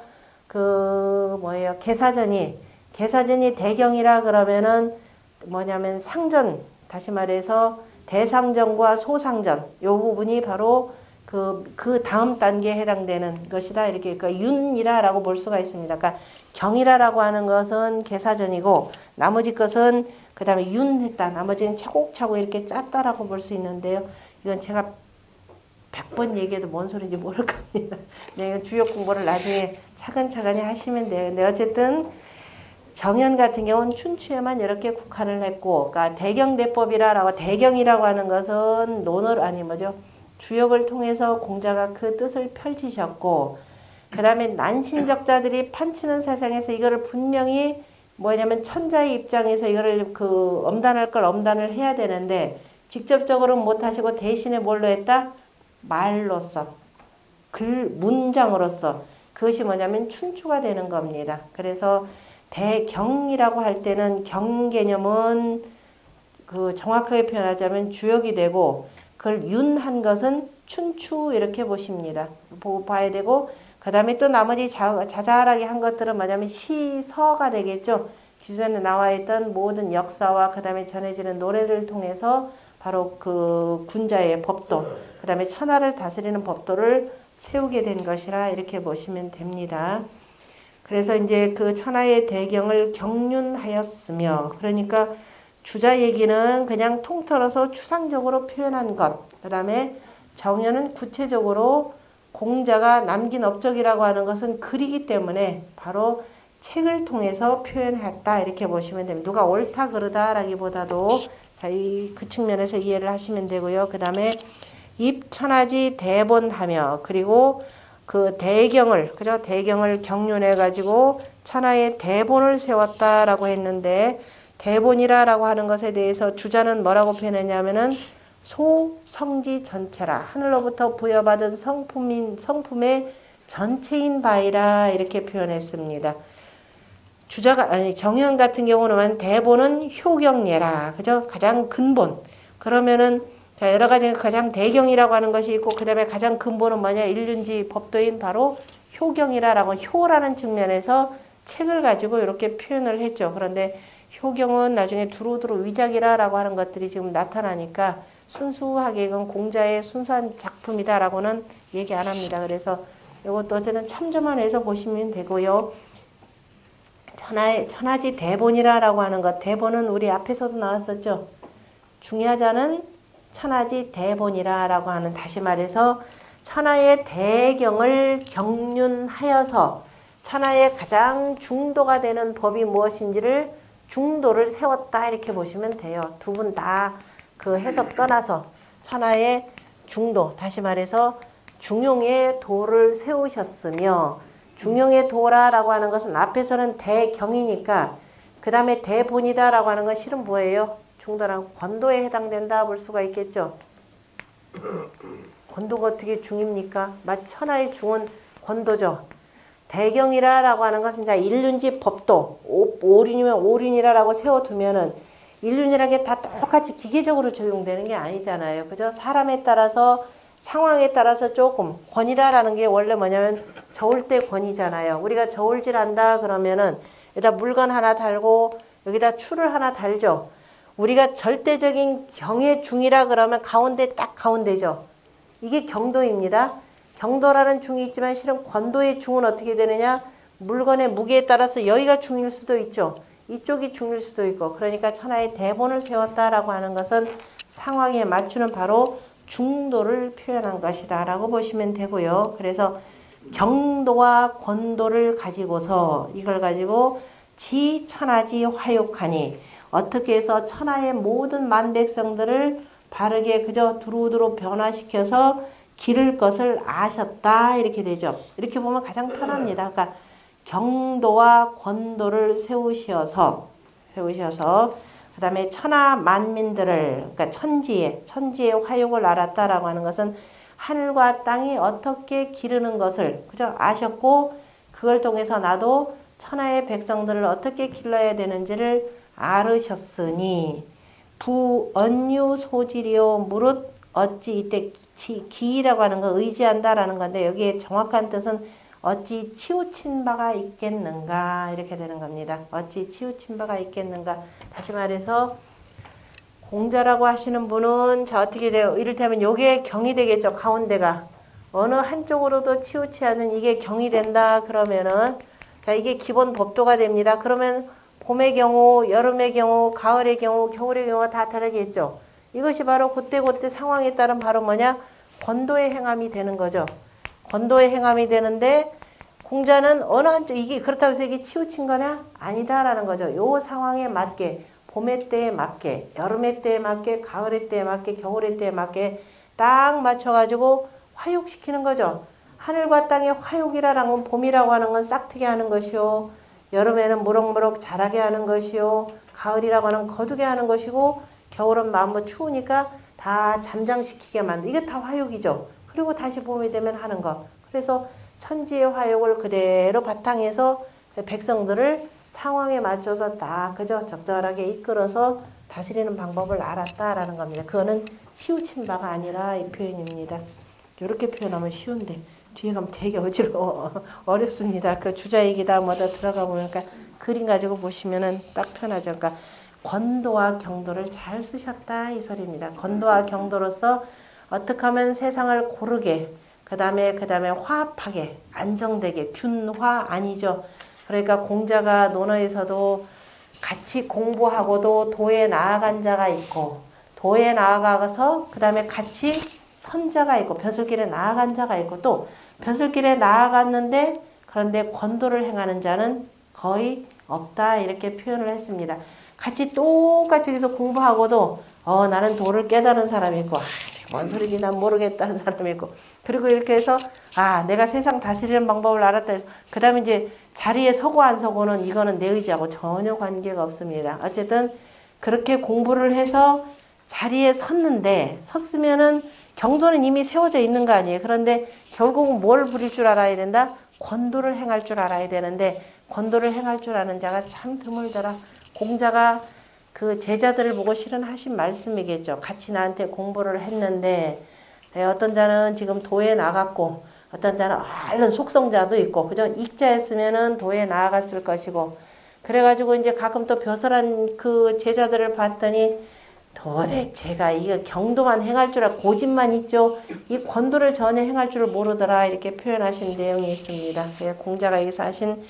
개사전이 대경이라 그러면은 뭐냐면 상전, 다시 말해서 대상전과 소상전, 요 부분이 바로 그 다음 단계에 해당되는 것이다. 이렇게, 그러니까 윤이라라고 볼 수가 있습니다. 그러니까 경이라라고 하는 것은 개사전이고, 나머지 것은 그 다음에 윤했다. 나머지는 차곡차곡 이렇게 짰다라고 볼 수 있는데요. 이건 제가 100번 얘기해도 뭔 소리인지 모를 겁니다. 네, 주역 공부를 나중에 차근차근히 하시면 돼요. 근데 어쨌든 정연 같은 경우는 춘추에만 이렇게 국한을 했고, 그러니까 대경대법이라고, 대경이라고 하는 것은 주역을 통해서 공자가 그 뜻을 펼치셨고, 그 다음에 난신적자들이 판치는 세상에서 이거를 분명히 뭐냐면 천자의 입장에서 이거를 엄단할 걸 엄단을 해야 되는데, 직접적으로는 못하시고 대신에 뭘로 했다? 말로써, 문장으로서, 그것이 뭐냐면 춘추가 되는 겁니다. 그래서 대경이라고 할 때는 경 개념은 정확하게 표현하자면 주역이 되고, 그걸 윤한 것은 춘추 이렇게 보십니다. 봐야 되고, 그 다음에 또 나머지 자잘하게 한 것들은 뭐냐면 시서가 되겠죠. 기존에 나와 있던 모든 역사와 그 다음에 전해지는 노래를 통해서 바로 그 군자의 법도, 그 다음에 천하를 다스리는 법도를 세우게 된 것이라 이렇게 보시면 됩니다. 그래서 이제 그 천하의 대경을 경륜하였으며, 그러니까 주자 얘기는 그냥 통틀어서 추상적으로 표현한 것. 그 다음에 정연은 구체적으로 공자가 남긴 업적이라고 하는 것은 글이기 때문에 바로 책을 통해서 표현했다 이렇게 보시면 됩니다. 누가 옳다 그르다라기보다도 그 측면에서 이해를 하시면 되고요. 그 다음에 입천하지 대본하며, 그리고 그 대경을, 그죠? 대경을 경륜해 가지고 천하의 대본을 세웠다라고 했는데, 대본이라고 하는 것에 대해서 주자는 뭐라고 표현했냐면은 소성지 전체라, 하늘로부터 부여받은 성품의 전체인 바이라 이렇게 표현했습니다. 주자가 아니 정연 같은 경우는 대본은 효경예라, 그죠? 가장 근본. 그러면은 자, 여러 가지 가장 대경이라고 하는 것이 있고, 그 다음에 가장 근본은 뭐냐? 일륜지 법도인 바로 효경이라라고, 효라는 측면에서 책을 가지고 이렇게 표현을 했죠. 그런데 효경은 나중에 두루두루 위작이라라고 하는 것들이 지금 나타나니까 순수하게 이건 공자의 순수한 작품이다라고는 얘기 안 합니다. 그래서 이것도 어쨌든 참조만 해서 보시면 되고요. 천하지 대본이라고 하는 것, 대본은 우리 앞에서도 나왔었죠. 중야자는 천하지 대본이라고 하는, 다시 말해서 천하의 대경을 경륜하여서 천하의 가장 중도가 되는 법이 무엇인지를 중도를 세웠다 이렇게 보시면 돼요. 두 분 다 그 해석 떠나서 천하의 중도, 다시 말해서 중용의 도를 세우셨으며, 중용의 도라라고 하는 것은 앞에서는 대경이니까 그 다음에 대본이다라고 하는 건 실은 뭐예요? 중도랑 권도에 해당된다 볼 수가 있겠죠. 권도가 어떻게 중입니까? 천하의 중은 권도죠. 대경이라고 하는 것은 자 일륜지 법도, 오륜이면 오륜이라고 세워두면은 일륜이라는 게 다 똑같이 기계적으로 적용되는 게 아니잖아요. 그죠? 사람에 따라서 상황에 따라서 조금, 권이라는 게 원래 뭐냐면 저울 때 권이잖아요. 우리가 저울질 한다 그러면은 여기다 물건 하나 달고 여기다 추를 하나 달죠. 우리가 절대적인 경의 중이라 그러면 가운데 딱 가운데죠. 이게 경도입니다. 경도라는 중이 있지만 실은 권도의 중은 어떻게 되느냐? 물건의 무게에 따라서 여기가 중일 수도 있죠. 이쪽이 중일 수도 있고, 그러니까 천하의 대본을 세웠다라고 하는 것은 상황에 맞추는 바로 중도를 표현한 것이다 라고 보시면 되고요. 그래서 경도와 권도를 가지고서 이걸 가지고 지천하지 화욕하니, 어떻게 해서 천하의 모든 만백성들을 바르게 그저 두루두루 변화시켜서 기를 것을 아셨다 이렇게 되죠. 이렇게 보면 가장 편합니다. 그러니까 경도와 권도를 세우셔서 그 다음에 천하 만민들을, 그러니까 천지의 화욕을 알았다라고 하는 것은 하늘과 땅이 어떻게 기르는 것을 그죠? 아셨고, 그걸 통해서 나도 천하의 백성들을 어떻게 길러야 되는지를 알으셨으니, 부언유 소지리요 무릇 어찌, 이때 기라고 하는 거 의지한다라는 건데, 여기에 정확한 뜻은 어찌 치우친 바가 있겠는가 이렇게 되는 겁니다. 어찌 치우친 바가 있겠는가. 다시 말해서 공자라고 하시는 분은 자 어떻게 돼요? 이를테면 요게 경이 되겠죠. 가운데가 어느 한쪽으로도 치우치 않는 이게 경이 된다 그러면은 자 이게 기본 법도가 됩니다. 그러면 봄의 경우, 여름의 경우, 가을의 경우, 겨울의 경우가 다 다르겠죠. 이것이 바로 그때 상황에 따른 바로 뭐냐? 권도의 행함이 되는 거죠. 권도의 행함이 되는데 공자는 어느 한쪽, 이게 그렇다고 해서 이게 치우친 거냐? 아니다라는 거죠. 요 상황에 맞게, 봄의 때에 맞게, 여름의 때에 맞게, 가을의 때에 맞게, 겨울의 때에 맞게 딱 맞춰가지고 화욕시키는 거죠. 하늘과 땅의 화욕이라는 건 봄이라고 하는 건 싹트게 하는 것이요. 여름에는 무럭무럭 자라게 하는 것이요. 가을이라고 하는 거두게 하는 것이고, 겨울은 마음껏 추우니까 다 잠잠시키게 만든, 이게 다 화욕이죠. 그리고 다시 봄이 되면 하는 것. 그래서 천지의 화욕을 그대로 바탕에서 백성들을 상황에 맞춰서 딱 그저 적절하게 이끌어서 다스리는 방법을 알았다라는 겁니다. 그거는 치우친 바가 아니라 이 표현입니다. 이렇게 표현하면 쉬운데 뒤에 가면 되게 어렵습니다. 그 주자 얘기다 뭐다 들어가 보니까 그림 가지고 보시면은 딱 편하죠. 그러니까 권도와 경도를 잘 쓰셨다 이 소리입니다. 권도와 경도로서 어떻게 하면 세상을 고르게, 그 다음에 화합하게, 안정되게, 균화 아니죠. 그러니까 공자가 논어에서도 같이 공부하고도 도에 나아간 자가 있고 도에 나아가서 그 다음에 같이 선 자가 있고 벼슬길에 나아간 자가 있고 또 벼슬길에 나아갔는데 그런데 권도를 행하는 자는 거의 없다 이렇게 표현을 했습니다. 같이 똑같이 여기서 공부하고도 나는 도를 깨달은 사람이 있고 뭔 소리인지 난 모르겠다는 사람이 있고 그리고 이렇게 해서 내가 세상 다스리는 방법을 알았다 해서 그 다음에 이제 자리에 서고 안 서고는 이거는 내 의지하고 전혀 관계가 없습니다. 어쨌든 그렇게 공부를 해서 자리에 섰으면은 경도는 이미 세워져 있는 거 아니에요. 그런데 결국은 뭘 부릴 줄 알아야 된다? 권도를 행할 줄 알아야 되는데 권도를 행할 줄 아는 자가 참 드물더라. 공자가 그 제자들을 보고 실은 하신 말씀이겠죠. 같이 나한테 공부를 했는데 어떤 자는 지금 도에 나갔고 어떤 자는 얼른 속성자도 있고 그죠? 익자였으면은 도에 나아갔을 것이고 그래가지고 이제 가끔 또 벼슬한 그 제자들을 봤더니 도대체가 이거 경도만 행할 줄 알고 고집만 있죠. 이 권도를 전혀 행할 줄 모르더라 이렇게 표현하신 내용이 있습니다. 공자가 여기서 하신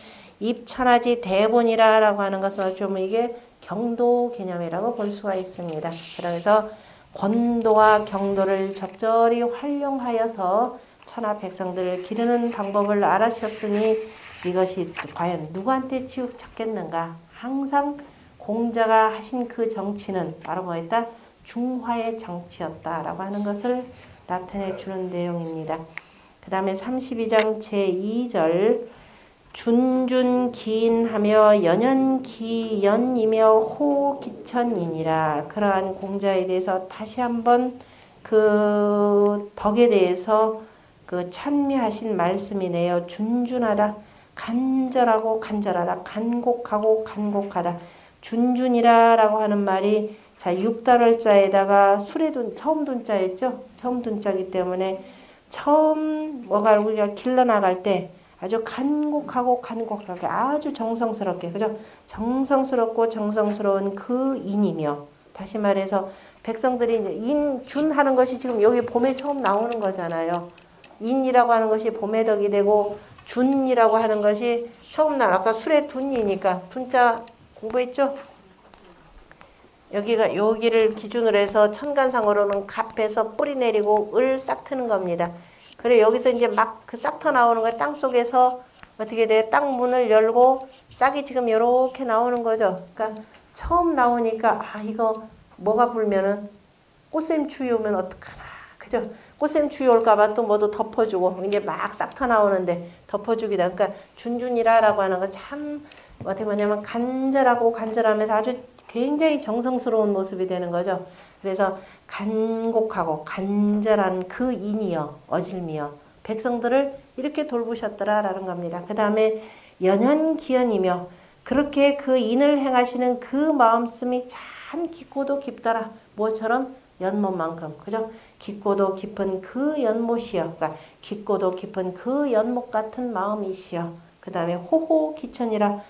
입천하지 대본이라고 하는 것은 어찌 보면 이게 경도 개념이라고 볼 수가 있습니다. 그래서 권도와 경도를 적절히 활용하여서 천하 백성들을 기르는 방법을 알아셨으니 이것이 과연 누구한테 치우쳤겠는가. 항상 공자가 하신 그 정치는 바로 뭐였다? 중화의 정치였다라고 하는 것을 나타내 주는 내용입니다. 그 다음에 32장 제2절 준준기인하며 연연기연이며 호기천이니라. 그러한 공자에 대해서 다시 한번 그 덕에 대해서 그 찬미하신 말씀이네요. 준준하다, 간절하고 간절하다, 간곡하고 간곡하다. 준준이라라고 하는 말이 자 육달월자에다가 수레둔 처음 둔자였죠. 처음 둔자이기 때문에 처음 뭐가 우리가 길러나갈 때 아주 간곡하고 간곡하게 아주 정성스럽게 그죠? 정성스럽고 정성스러운 그 인이며 다시 말해서 백성들이 이제 인준하는 것이 지금 여기 봄에 처음 나오는 거잖아요. 인이라고 하는 것이 봄의 덕이 되고 준이라고 하는 것이 처음 날 아까 술의 둔이니까 둔자 공부했죠? 여기를 기준으로 해서 천간상으로는 갑에서 뿌리 내리고 을 싹 트는 겁니다. 그래 여기서 이제 막 그 싹 터 나오는 거 땅 속에서 어떻게 돼요? 땅 문을 열고 싹이 지금 이렇게 나오는 거죠. 그러니까 처음 나오니까 이거 뭐가 불면은 꽃샘추위 오면 어떡하나 그죠? 꽃샘추위 올까봐 또 뭐도 덮어주고 이제 막 싹 터 나오는데 덮어주기다. 그러니까 준준이라라고 하는 건 참 어떻게 보냐면 간절하고 간절하면서 아주 굉장히 정성스러운 모습이 되는 거죠. 그래서 간곡하고 간절한 그 인이여 어질미여 백성들을 이렇게 돌보셨더라라는 겁니다. 그 다음에 연연기연이며 그렇게 그 인을 행하시는 그 마음씀이 참 깊고도 깊더라. 뭐처럼 연못만큼 그죠? 깊고도 깊은 그 연못이여. 그러니까 깊고도 깊은 그 연못 같은 마음이시여. 그 다음에 호호기천이라.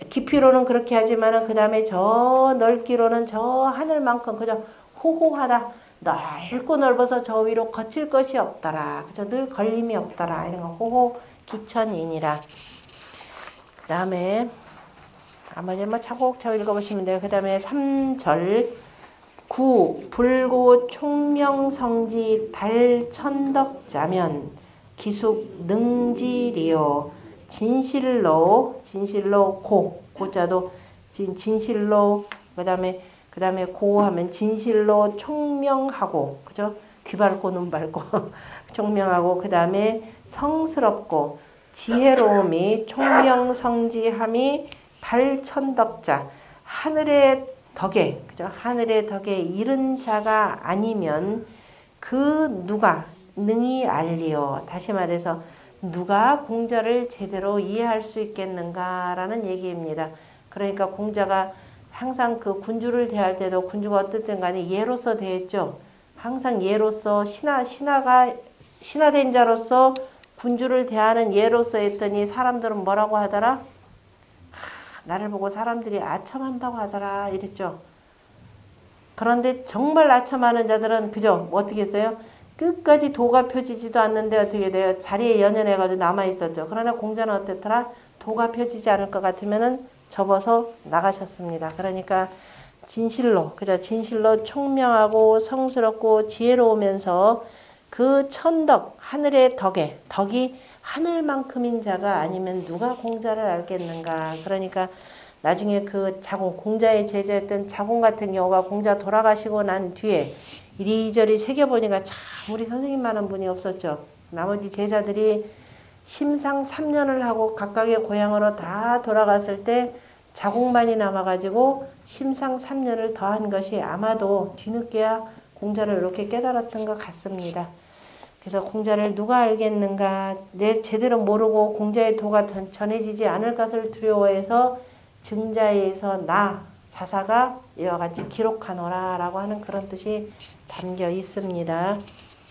깊이로는 그렇게 하지만은 그 다음에 저 넓기로는 저 하늘만큼 그죠? 호호하다. 넓고 넓어서 저 위로 거칠 것이 없더라. 그죠? 늘 걸림이 없더라. 이런 거 호호기천이니라. 그 다음에 아마 차곡차곡 읽어보시면 돼요. 그 다음에 3절 불고 총명성지 달천덕자면 기숙 능지리요 진실로 고자도 진실로 그다음에 고하면 진실로 총명하고 그죠? 귀 밝고 눈 밝고 총명하고 그다음에 성스럽고 지혜로움이 총명성지함이 달천덕자 하늘의 덕에 그죠? 하늘의 덕에 이른 자가 아니면 그 누가 능히 알리요. 다시 말해서 누가 공자를 제대로 이해할 수 있겠는가라는 얘기입니다. 그러니까 공자가 항상 그 군주를 대할 때도 군주가 어떻든 간에 예로서 대했죠. 항상 예로서 신하된 자로서 군주를 대하는 예로서 했더니 사람들은 뭐라고 하더라? 나를 보고 사람들이 아첨한다고 하더라 이랬죠. 그런데 정말 아첨하는 자들은 그죠? 어떻게 했어요? 끝까지 도가 펴지지도 않는데 어떻게 돼요? 자리에 연연해가지고 남아있었죠. 그러나 공자는 어땠더라? 도가 펴지지 않을 것 같으면은 접어서 나가셨습니다. 그러니까 진실로, 그죠? 진실로 총명하고 성스럽고 지혜로우면서 그 천덕, 하늘의 덕이 하늘만큼인 자가 아니면 누가 공자를 알겠는가. 그러니까 나중에 그 자공, 공자의 제자였던 자공 같은 경우가 공자 돌아가시고 난 뒤에 이리저리 새겨보니까 참 우리 선생님만한 분이 없었죠. 나머지 제자들이 심상 3년을 하고 각각의 고향으로 다 돌아갔을 때 자공만이 남아가지고 심상 3년을 더한 것이 아마도 뒤늦게야 공자를 이렇게 깨달았던 것 같습니다. 그래서 공자를 누가 알겠는가, 내 제대로 모르고 공자의 도가 전해지지 않을 것을 두려워해서 증자에서 나 자사가 이와 같이 기록하노라 라고 하는 그런 뜻이 담겨 있습니다.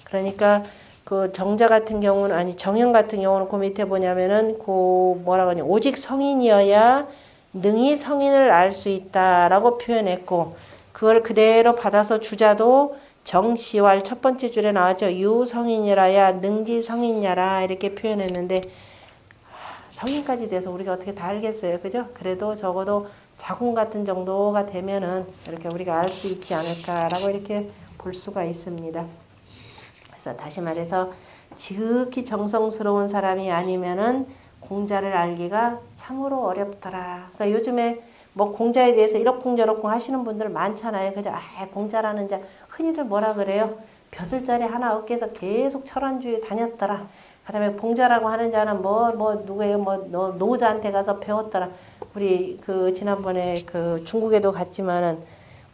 그러니까 그 정자 같은 경우는, 아니 정형 같은 경우는 그 밑에 뭐냐면은 그 뭐라고 하냐, 오직 성인이어야 능히 성인을 알 수 있다라고 표현했고, 그걸 그대로 받아서 주자도 정시왈 첫 번째 줄에 나왔죠. 유성인이라야 능지성인야라 이렇게 표현했는데, 성인까지 돼서 우리가 어떻게 다 알겠어요, 그죠? 그래도 적어도 자궁 같은 정도가 되면은 이렇게 우리가 알 수 있지 않을까라고 이렇게 볼 수가 있습니다. 그래서 다시 말해서 지극히 정성스러운 사람이 아니면은 공자를 알기가 참으로 어렵더라. 그러니까 요즘에 뭐 공자에 대해서 이러쿵 저러쿵 하시는 분들 많잖아요. 그죠? 공자라는 자, 흔히들 뭐라 그래요? 벼슬자리 하나 얻기 위해서 계속 철원주에 다녔더라. 그 다음에 공자라고 하는 자는 누구예요? 노자한테 가서 배웠더라. 우리 지난번에 중국에도 갔지만은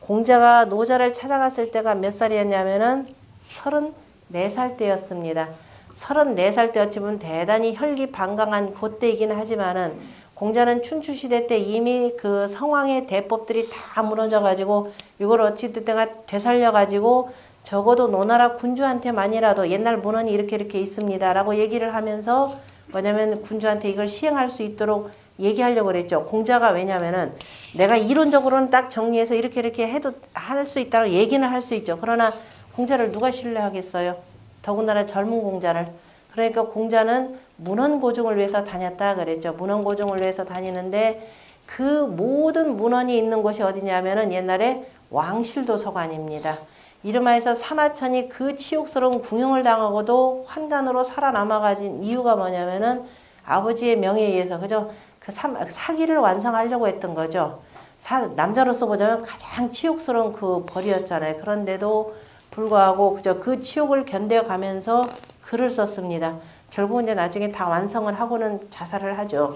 공자가 노자를 찾아갔을 때가 몇 살이었냐면은 34살 때였습니다. 34살 때였지만 대단히 혈기방강한 그때이긴 하지만은 공자는 춘추시대 때 이미 그 성왕의 대법들이 다 무너져가지고 이걸 어찌됐든 되살려가지고 적어도 노나라 군주한테만이라도 옛날 문헌이 이렇게 있습니다 라고 얘기를 하면서 뭐냐면 군주한테 이걸 시행할 수 있도록 얘기하려고 그랬죠. 공자가 왜냐면은 내가 이론적으로는 딱 정리해서 이렇게 해도 할 수 있다고 얘기는 할 수 있죠. 그러나 공자를 누가 신뢰하겠어요? 더군다나 젊은 공자를. 그러니까 공자는 문헌고증을 위해서 다녔다 그랬죠. 문헌고증을 위해서 다니는데 그 모든 문헌이 있는 곳이 어디냐면은 옛날에 왕실도서관입니다. 이름하여서 사마천이 그 치욕스러운 궁형을 당하고도 환관으로 살아남아가진 이유가 뭐냐면은 아버지의 명에 의해서, 그죠? 그 사기를 완성하려고 했던 거죠. 남자로서 보자면 가장 치욕스러운 그 벌이었잖아요. 그런데도 불구하고 그저 그 치욕을 견뎌가면서 글을 썼습니다. 결국은 이제 나중에 다 완성을 하고는 자살을 하죠.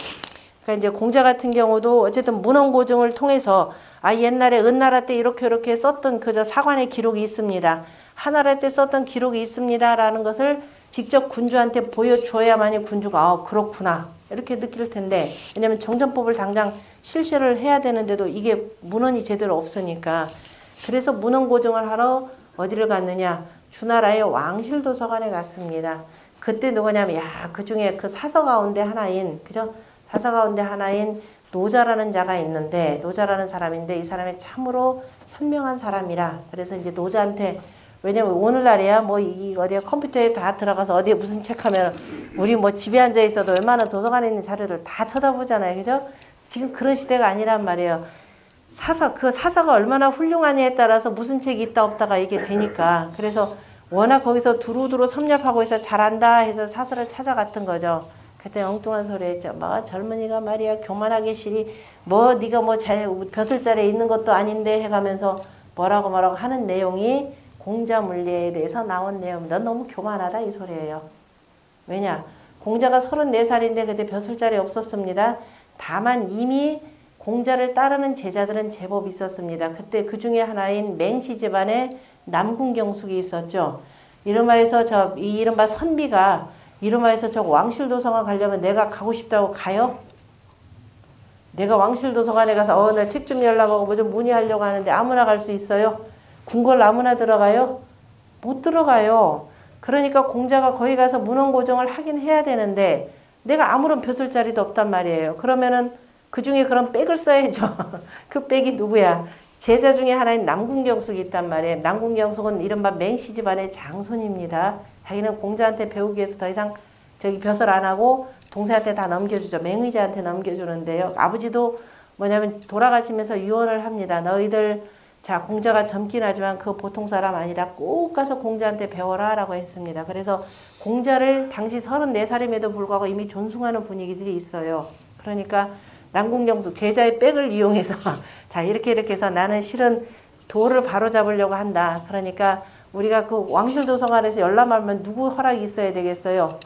그러니까 이제 공자 같은 경우도 어쨌든 문헌고증을 통해서 옛날에 은나라 때 이렇게 썼던 그저 사관의 기록이 있습니다. 하나라 때 썼던 기록이 있습니다라는 것을 직접 군주한테 보여줘야만이 군주가 그렇구나 이렇게 느낄 텐데, 왜냐하면 정전법을 당장 실시를 해야 되는데도 이게 문헌이 제대로 없으니까. 그래서 문헌고증을 하러 어디를 갔느냐? 주나라의 왕실도서관에 갔습니다. 그때 누구냐면 그 중에 그 사서 가운데 하나인, 그죠? 사서 가운데 하나인 노자라는 자가 있는데, 노자라는 사람인데 이 사람이 참으로 현명한 사람이라. 그래서 이제 노자한테, 왜냐면 오늘날이야 어디에 컴퓨터에 다 들어가서 어디에 무슨 책 하면 우리 집에 앉아 있어도 웬만한 도서관에 있는 자료를 다 쳐다보잖아요, 그죠? 지금 그런 시대가 아니란 말이에요. 그 사서가 얼마나 훌륭하냐에 따라서 무슨 책이 있다 없다가 이게 되니까. 그래서 워낙 거기서 두루두루 섭렵하고 있어 잘한다 해서 사서를 찾아갔던 거죠. 그때 엉뚱한 소리 했죠. 젊은이가 말이야 교만하게 시리 네가 벼슬자리에 있는 것도 아닌데 해가면서 뭐라고 하는 내용이 공자물리에 대해서 나온 내용. 넌 너무 교만하다 이 소리예요. 왜냐? 공자가 34살인데 그때 벼슬자리 없었습니다. 다만 이미 공자를 따르는 제자들은 제법 있었습니다. 그때 그 중에 하나인 맹시 집안에 남궁경숙이 있었죠. 이름하여서 이 이른바 선비가 이름하여서 저 왕실도서관 가려면 내가 가고 싶다고 가요? 내가 왕실도서관에 가서 나 책 좀 열라고 뭐 좀 문의하려고 하는데 아무나 갈 수 있어요? 궁궐 아무나 들어가요? 못 들어가요. 그러니까 공자가 거기 가서 문헌고정을 하긴 해야 되는데 내가 아무런 벼슬자리도 없단 말이에요. 그러면은 그 중에 그런 백을 써야죠. 그 백이 누구야? 제자 중에 하나인 남궁경숙이 있단 말이에요. 남궁경숙은 이른바 맹시 집안의 장손입니다. 자기는 공자한테 배우기 위해서 더 이상 벼슬 안 하고 동생한테 다 넘겨주죠. 맹의자한테 넘겨주는데요. 아버지도 뭐냐면 돌아가시면서 유언을 합니다. 너희들 자 공자가 젊긴 하지만 그 보통 사람 아니다. 꼭 가서 공자한테 배워라 라고 했습니다. 그래서 공자를 당시 34살임에도 불구하고 이미 존중하는 분위기들이 있어요. 그러니까 남궁경숙 제자의 백을 이용해서 자 이렇게 해서 나는 실은 도를 바로잡으려고 한다. 그러니까 우리가 그 왕실조성안에서 열람하면 누구 허락이 있어야 되겠어요?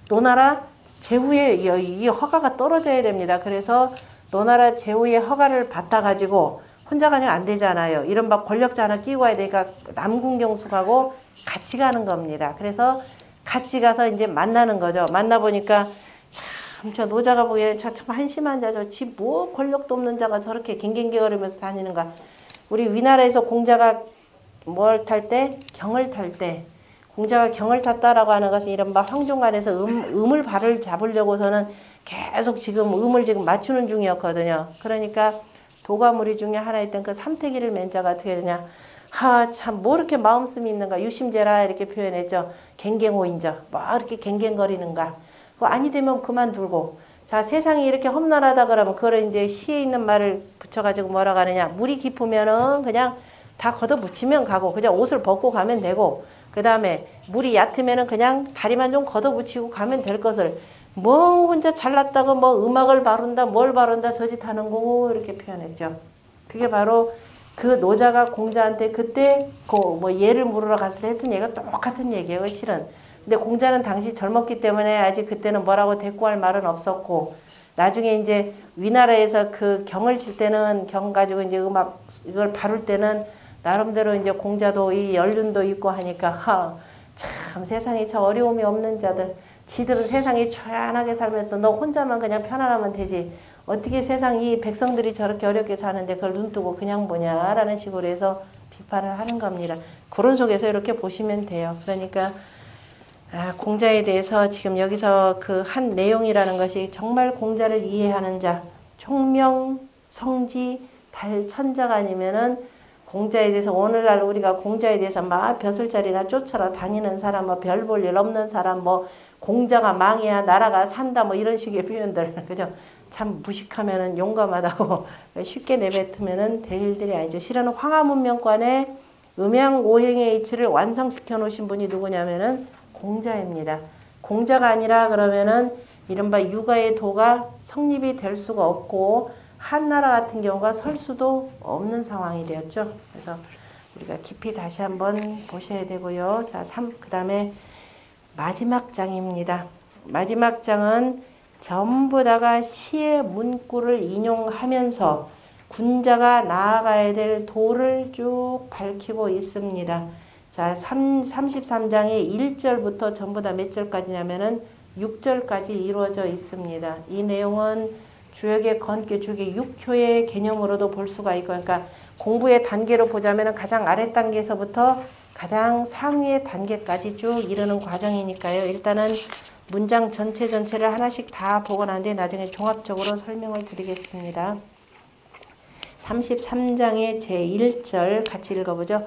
노나라 제후의 이 허가가 떨어져야 됩니다. 그래서 노나라 제후의 허가를 받아가지고 혼자 가면 안 되잖아요. 이른바 권력자 하나 끼고 가야 되니까 남궁경숙하고 같이 가는 겁니다. 그래서 같이 가서 이제 만나는 거죠. 만나보니까 참 저 노자가 보기에 참 한심한 자죠. 지 뭐 권력도 없는 자가 저렇게 갱갱거리면서 다니는가. 우리 위나라에서 공자가 뭘 탈 때? 경을 탈 때. 공자가 경을 탔다라고 하는 것은 이른바 황종간에서 음을 발을 잡으려고서는 계속 지금 음을 지금 맞추는 중이었거든요. 그러니까 도가무리 중에 하나였던 그 삼태기를 맨 자가 어떻게 되냐. 참 뭐 이렇게 마음씀이 있는가. 유심제라 이렇게 표현했죠. 갱갱호인저. 뭐 이렇게 갱갱거리는가. 아니 되면 그만두고. 자 세상이 이렇게 험난하다 그러면 그걸 이제 시에 있는 말을 붙여가지고 뭐라고 하느냐. 물이 깊으면은 그냥 다 걷어붙이면 가고 그냥 옷을 벗고 가면 되고 그 다음에 물이 얕으면은 그냥 다리만 좀 걷어붙이고 가면 될 것을 뭐 혼자 잘났다고 뭐 음악을 바른다 뭘 바른다 저짓 하는 거고 이렇게 표현했죠. 그게 바로 그 노자가 공자한테 그때 그 뭐 예를 물으러 갔을 때 했던 얘기가 똑같은 얘기예요. 실은. 근데 공자는 당시 젊었기 때문에 아직 그때는 뭐라고 대꾸할 말은 없었고 나중에 이제 위나라에서 그 경을 칠 때는 경 가지고 이제 음악 이걸 바를 때는 나름대로 이제 공자도 이 연륜도 있고 하니까 참 세상에 저 어려움이 없는 자들 지들은 세상이 초연하게 살면서 너 혼자만 그냥 편안하면 되지 어떻게 세상 이 백성들이 저렇게 어렵게 사는데 그걸 눈뜨고 그냥 보냐라는 식으로 해서 비판을 하는 겁니다. 그런 속에서 이렇게 보시면 돼요. 그러니까 공자에 대해서 지금 여기서 그 한 내용이라는 것이 정말 공자를 이해하는 자 총명, 성지, 달, 천자가 아니면은 공자에 대해서 오늘날 우리가 공자에 대해서 막 벼슬자리나 쫓아라 다니는 사람, 뭐 별 볼 일 없는 사람, 뭐 공자가 망해야 나라가 산다, 뭐 이런 식의 표현들, 그죠? 참 무식하면은 용감하다고 쉽게 내뱉으면은 될 일들이 아니죠. 실은 황하문명관의 음양오행의 이치를 완성시켜 놓으신 분이 누구냐면은 공자입니다. 공자가 아니라 그러면은 이른바 육아의 도가 성립이 될 수가 없고 한나라 같은 경우가 설 수도 없는 상황이 되었죠. 그래서 우리가 깊이 다시 한번 보셔야 되고요. 자, 그 다음에 마지막 장입니다. 마지막 장은 전부 다가 시의 문구를 인용하면서 군자가 나아가야 될 도를 쭉 밝히고 있습니다. 자, 33장의 1절부터 전부 다 몇 절까지냐면은 6절까지 이루어져 있습니다. 이 내용은 주역의 건교, 주역의 6효의 개념으로도 볼 수가 있고, 그러니까 공부의 단계로 보자면 가장 아래 단계에서부터 가장 상위의 단계까지 쭉 이르는 과정이니까요. 일단은 문장 전체를 하나씩 다 보고 난 뒤에 나중에 종합적으로 설명을 드리겠습니다. 33장의 제1절 같이 읽어보죠.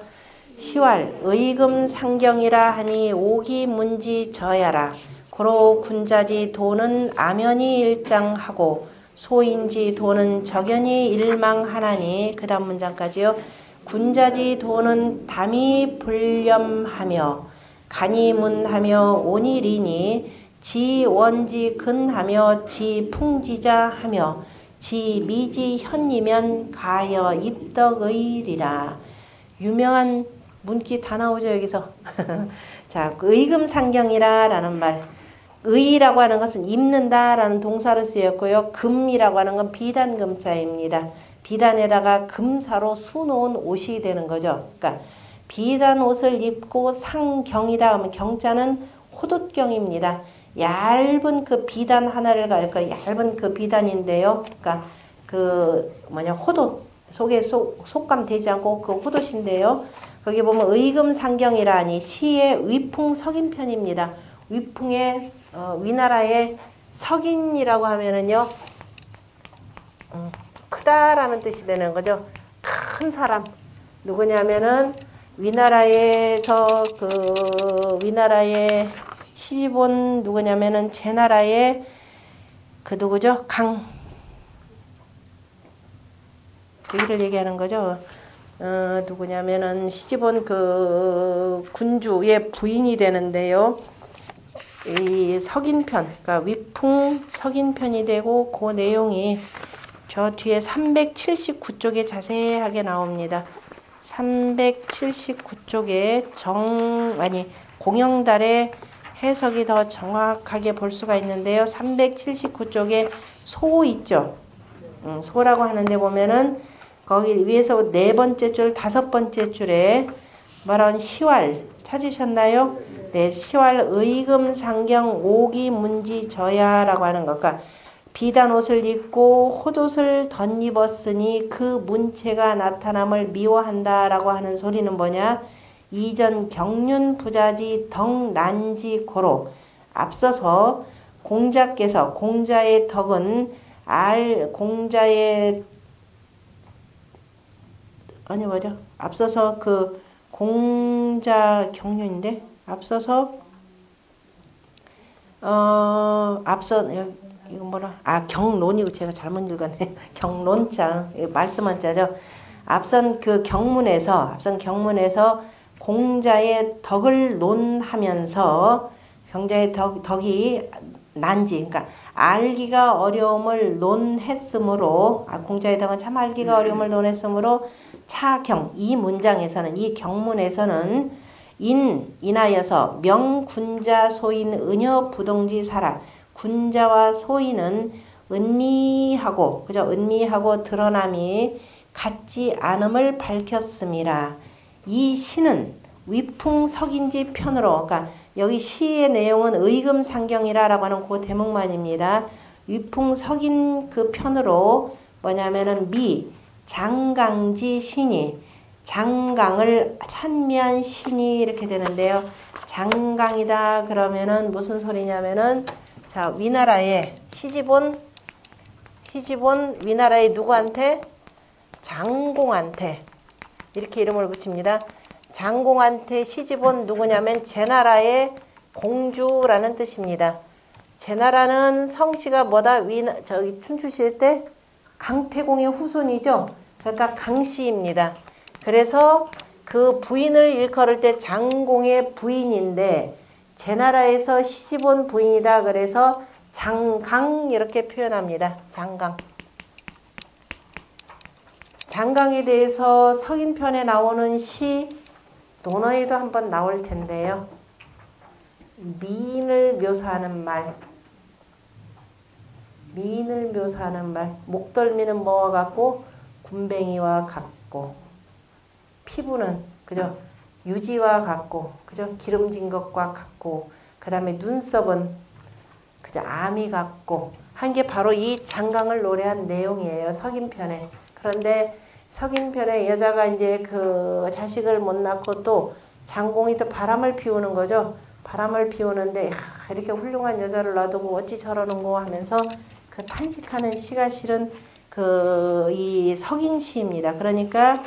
시왈 의금 상경이라 하니 오기 문지 저야라. 고로 군자지 도는 아면이 일장하고 소인지 도는 적연이 일망하나니. 그 다음 문장까지요. 군자지 도는 담이 불렴하며 간이 문하며 온일이니 지 원지 근하며 지 풍지자 하며 지 미지 현이면 가여 입덕의리라. 유명한 문기 다 나오죠 여기서. 자, 의금상경이라 라는 말. 의라고 하는 것은 입는다 라는 동사로 쓰였고요. 금이라고 하는 건 비단금자입니다. 비단에다가 금사로 수놓은 옷이 되는 거죠. 그러니까 비단 옷을 입고 상경이다 하면 경자는 호돛경입니다. 얇은 그 비단 하나를 가리켜 얇은 그 비단인데요. 그러니까 그 호돛 속에 속감 되지 않고 그 호돛인데요. 거기 보면 의금상경이라 하니 시의 위풍 석인편입니다. 위풍의 위나라의 석인이라고 하면은요 크다라는 뜻이 되는 거죠. 큰 사람 누구냐면은 위나라에서 그 위나라의 시집온 누구냐면은 제나라의 그 누구죠? 강. 여기를 얘기하는 거죠. 누구냐면은 시집온 그 군주의 부인이 되는데요. 이 석인편, 그러니까 위풍 석인편이 되고 그 내용이 저 뒤에 379쪽에 자세하게 나옵니다. 379쪽에 공영달의 해석이 더 정확하게 볼 수가 있는데요. 379쪽에 소 있죠. 소라고 하는데 보면은 거기 위에서 네 번째 줄, 다섯 번째 줄에 말한 시왈 찾으셨나요? 네, 시왈 의금상경 오기문지저야라고 하는 것. 그러니까 비단 옷을 입고 헛옷을 덧입었으니 그 문체가 나타남을 미워한다라고 하는 소리는 뭐냐? 이전 경륜 부자지 덕난지 고로 앞서서 공자께서 공자의 덕은 공자의 아니 뭐죠? 앞서서 그 공자 경륜인데 앞서서 앞서 이거 뭐라 경론이고 제가 잘못 읽었네. 경론자 말씀한 자죠. 앞선 경문에서 공자의 덕을 논하면서 공자의 덕이 난지 그러니까 알기가 어려움을 논했으므로 공자의 덕은 참 알기가 어려움을 논했으므로 차경 이 문장에서는 이 경문에서는 인하여서 명군자 소인 은여 부동지 사라 군자와 소인은 은미하고 드러남이 같지 않음을 밝혔음이라. 이 시는 위풍석인지 편으로 그러니까 여기 시의 내용은 의금상경이라고 하는 그 대목만입니다. 위풍석인 그 편으로 뭐냐면은 장강지 신이 장강을 찬미한 신이 이렇게 되는데요. 장강이다 그러면은 무슨 소리냐면은 자 위나라에 시집온 위나라의 누구한테? 장공한테 이렇게 이름을 붙입니다. 장공한테 시집온 누구냐면 제나라의 공주라는 뜻입니다. 제나라는 성씨가 뭐다? 저기 춘추시대 때 강태공의 후손이죠. 그러니까 강씨입니다. 그래서 그 부인을 일컬을 때 장공의 부인인데 제나라에서 시집온 부인이다. 그래서 장강 이렇게 표현합니다. 장강. 장강에 대해서 석인편에 나오는 시 논어에도 한번 나올 텐데요. 미인을 묘사하는 말. 목덜미는 뭐와 같고 군뱅이와 같고 피부는 그죠? 유지와 같고 그죠? 기름진 것과 같고 그다음에 눈썹은 그죠? 암이 같고 한 게 바로 이 장강을 노래한 내용이에요. 석인편에. 그런데 석인편에 여자가 이제 그 자식을 못 낳고 또 장공이 또 바람을 피우는 거죠. 바람을 피우는데 이렇게 훌륭한 여자를 놔두고 어찌 저러는고 하면서 그 탄식하는 시가 실은 이 석인시입니다. 그러니까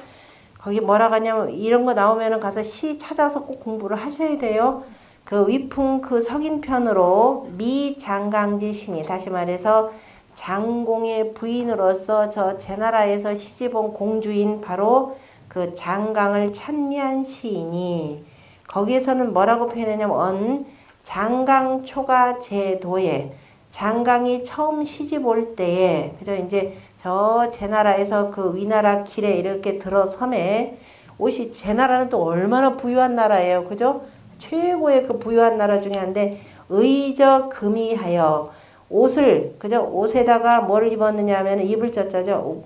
거기 뭐라고 하냐면 이런 거 나오면은 가서 시 찾아서 꼭 공부를 하셔야 돼요. 그 위풍 그 석인편으로 미장강지 신이 다시 말해서 장공의 부인으로서 저 제나라에서 시집온 공주인 바로 그 장강을 찬미한 시인이 거기에서는 뭐라고 표현했냐면 장강초가 제도에 장강이 처음 시집 올 때에 그죠 이제 저 제나라에서 그 위나라 길에 이렇게 들어섬에 옷이 제나라는 또 얼마나 부유한 나라예요. 그죠? 최고의 그 부유한 나라 중에 한데 의저 금이하여 옷을 그죠? 옷에다가 뭘 입었느냐 하면 입을 자자죠.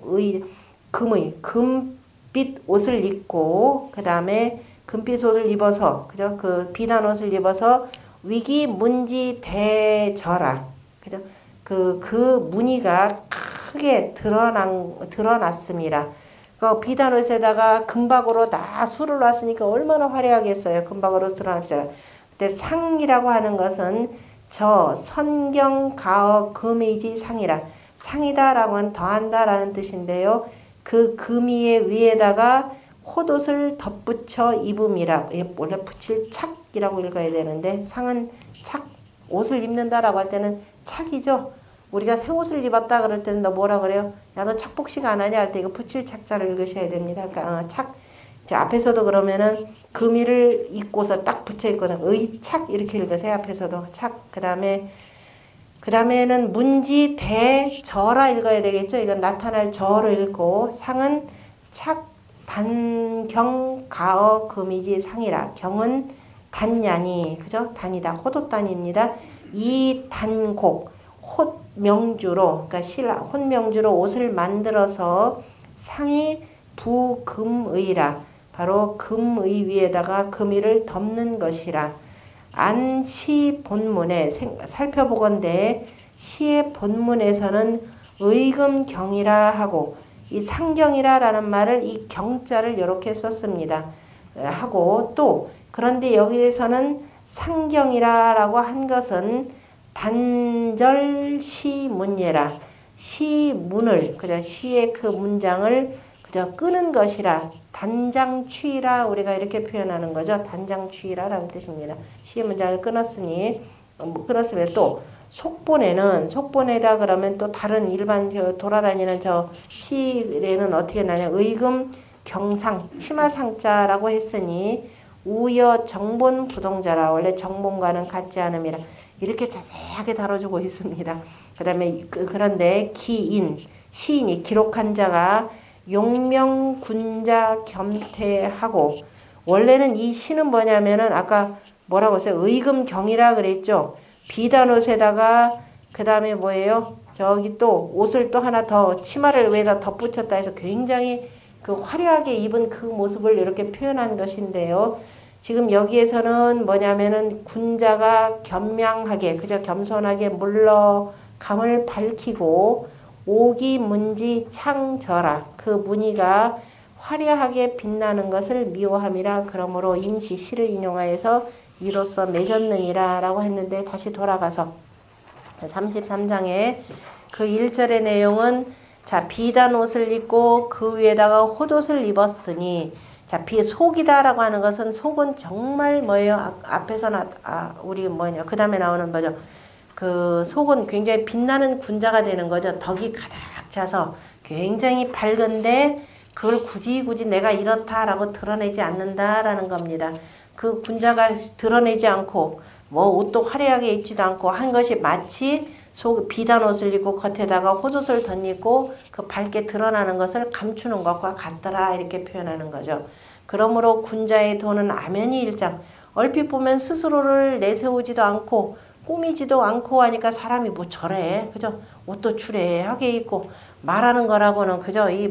금빛 옷을 입고 그다음에 금빛 옷을 입어서 그죠? 그 비단 옷을 입어서 위기 문지 대절하 그죠? 그 무늬가 크게 드러났습니다. 그 비단 옷에다가 금박으로 다 술을 놨으니까 얼마나 화려하겠어요. 금박으로 드러났잖아요. 근데 상이라고 하는 것은 저 선경 가어 금이지 상이라 상이다라고 하면 더한다라는 뜻인데요. 그 금이의 위에다가 헛옷을 덧붙여 입음이라 원래 붙일 착이라고 읽어야 되는데 상은 착 옷을 입는다라고 할 때는 착이죠. 우리가 새 옷을 입었다 그럴 때는 너 뭐라 그래요? 야, 너 착복식 안 하냐 할 때 이거 붙일 착자를 읽으셔야 됩니다. 그러니까 앞에서도 그러면은 금이를 입고서 딱 붙여 있거든. 의착 이렇게 읽으세요. 앞에서도 착. 그다음에는 문지 대저라 읽어야 되겠죠. 이건 나타날 저를 읽고 상은 착 단경 가어 금이지 상이라. 경은 단야니 그죠? 단이다. 호도단입니다. 이 단곡 혼명주로 그러니까 혼명주로 옷을 만들어서 상이 부금의라. 바로 금의 위에다가 금이를 덮는 것이라. 안시 본문에 살펴보건대 시의 본문에서는 의금경이라 하고 이 상경이라 라는 말을 이 경자를 이렇게 썼습니다. 하고 또 그런데 여기에서는 상경이라 라고 한 것은 단절시문예라 시문을 그저 시의 그 문장을 그저 끄는 것이라 단장취라 우리가 이렇게 표현하는 거죠. 단장취라라는 뜻입니다. 시의 문장을 끊었으니 끊었으면 또 속본에다 그러면 또 다른 일반 돌아다니는 저 시에는 어떻게 나냐 의금 경상 치마상자라고 했으니 우여 정본 부동자라 원래 정본과는 같지 않음이라 이렇게 자세하게 다뤄주고 있습니다. 그다음에 그런데 시인이 기록한 자가 용명군자 겸태하고 원래는 이 시는 뭐냐면은 아까 뭐라고 했어요? 의금경이라 그랬죠. 비단옷에다가 그 다음에 뭐예요? 저기 또 옷을 또 하나 더 치마를 위에다 덧붙였다 해서 굉장히 그 화려하게 입은 그 모습을 이렇게 표현한 것인데요. 지금 여기에서는 뭐냐면은 군자가 겸양하게 그저 겸손하게 물러감을 밝히고 오기 문지 창절하 그 무늬가 화려하게 빛나는 것을 미워함이라 그러므로 인시 시를 인용하여서 이로써 맺었느니라 라고 했는데 다시 돌아가서 33장에 그 1절의 내용은 자 비단 옷을 입고 그 위에다가 홑옷을 입었으니 자 속이다 라고 하는 것은 속은 정말 뭐예요? 앞에서 우리 뭐냐 그 다음에 나오는 거죠. 그 속은 굉장히 빛나는 군자가 되는 거죠. 덕이 가득 차서 굉장히 밝은데 그걸 굳이 내가 이렇다라고 드러내지 않는다라는 겁니다. 그 군자가 드러내지 않고 뭐 옷도 화려하게 입지도 않고 한 것이 마치 비단 옷을 입고 겉에다가 홑옷을 덧입고 그 밝게 드러나는 것을 감추는 것과 같더라 이렇게 표현하는 거죠. 그러므로 군자의 도는 아면이 일장 얼핏 보면 스스로를 내세우지도 않고 꾸미지도 않고 하니까 사람이 뭐 저래 그죠? 옷도 추레하게 입고 말하는 거라고는 그죠? 이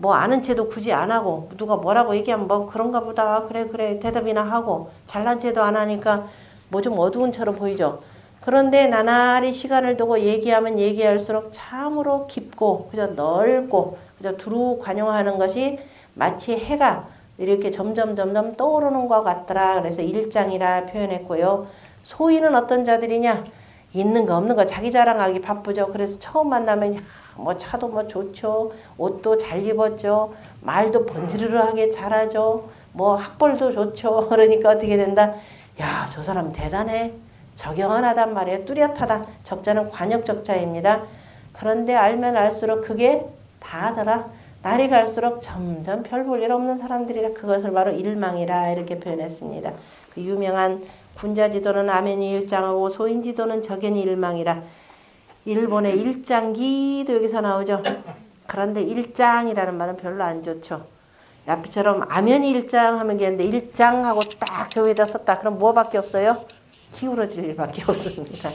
뭐 아는 채도 굳이 안 하고 누가 뭐라고 얘기하면 뭐 그런가 보다 그래 대답이나 하고 잘난 채도 안 하니까 뭐 좀 어두운 처럼 보이죠. 그런데 나날이 시간을 두고 얘기하면 얘기할수록 참으로 깊고 그죠? 넓고 그죠? 두루 관용하는 것이 마치 해가 이렇게 점점 떠오르는 것 같더라. 그래서 일장이라 표현했고요. 소인은 어떤 자들이냐? 있는 거 없는 거 자기 자랑하기 바쁘죠. 그래서 처음 만나면 뭐 차도 뭐 좋죠. 옷도 잘 입었죠. 말도 번지르르하게 잘하죠. 뭐 학벌도 좋죠. 그러니까 어떻게 된다? 야, 저 사람 대단해. 적영하단 말이에요. 뚜렷하다. 적자는 관역적자입니다. 그런데 알면 알수록 그게 다더라. 날이 갈수록 점점 별 볼 일 없는 사람들이라 그것을 바로 일망이라 이렇게 표현했습니다. 그 유명한 군자지도는 아멘이 일장하고 소인지도는 적연이 일망이라. 일본의 일장기도 여기서 나오죠. 그런데 일장이라는 말은 별로 안 좋죠. 앞처럼 아면이 일장 하면 되는데 일장하고 딱 저 위에다 썼다. 그럼 뭐밖에 없어요? 기울어질 일밖에 없습니다.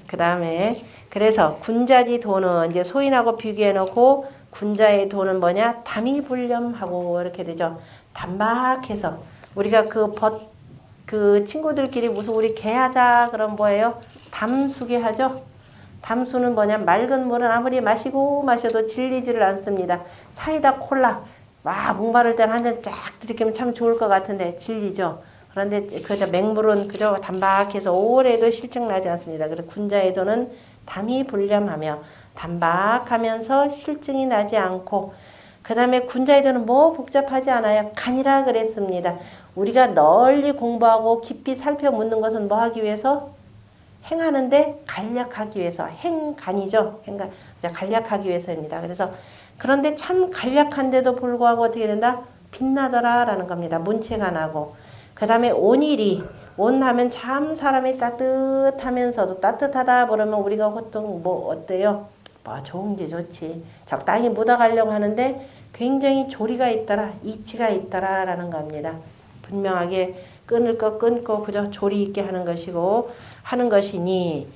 그 다음에 그래서 군자지 도는 이제 소인하고 비교해 놓고 군자의 도는 뭐냐? 담이불렴하고 이렇게 되죠. 단박해서 우리가 그 친구들끼리 무슨 우리 개하자 그럼 뭐예요? 담수게 하죠. 담수는 뭐냐? 맑은 물은 아무리 마셔도 질리지를 않습니다. 사이다 콜라 막 목마를 땐 한 잔 쫙 들이키면 참 좋을 것 같은데 질리죠. 그런데 그저 맹물은 그저 단박해서 오래도 실증 나지 않습니다. 그래서 군자의 도는 담이 불렴하며 단박하면서 실증이 나지 않고 그 다음에 군자의 도는 뭐 복잡하지 않아요. 간이라 그랬습니다. 우리가 널리 공부하고 깊이 살펴 묻는 것은 뭐 하기 위해서? 행하는데 간략하기 위해서 행간이죠. 행간 간략하기 위해서입니다. 그래서 그런데 참 간략한데도 불구하고 어떻게 된다? 빛나더라라는 겁니다. 문체가 나고 그 다음에 온일이 온하면 참 사람이 따뜻하면서도 따뜻하다 그러면 우리가 보통 뭐 어때요? 뭐 좋은 게 좋지. 적당히 묻어가려고 하는데 굉장히 조리가 있더라. 이치가 있더라라는 겁니다. 분명하게 끊을 거 끊고 그저 조리 있게 하는 것이고 하는 것이니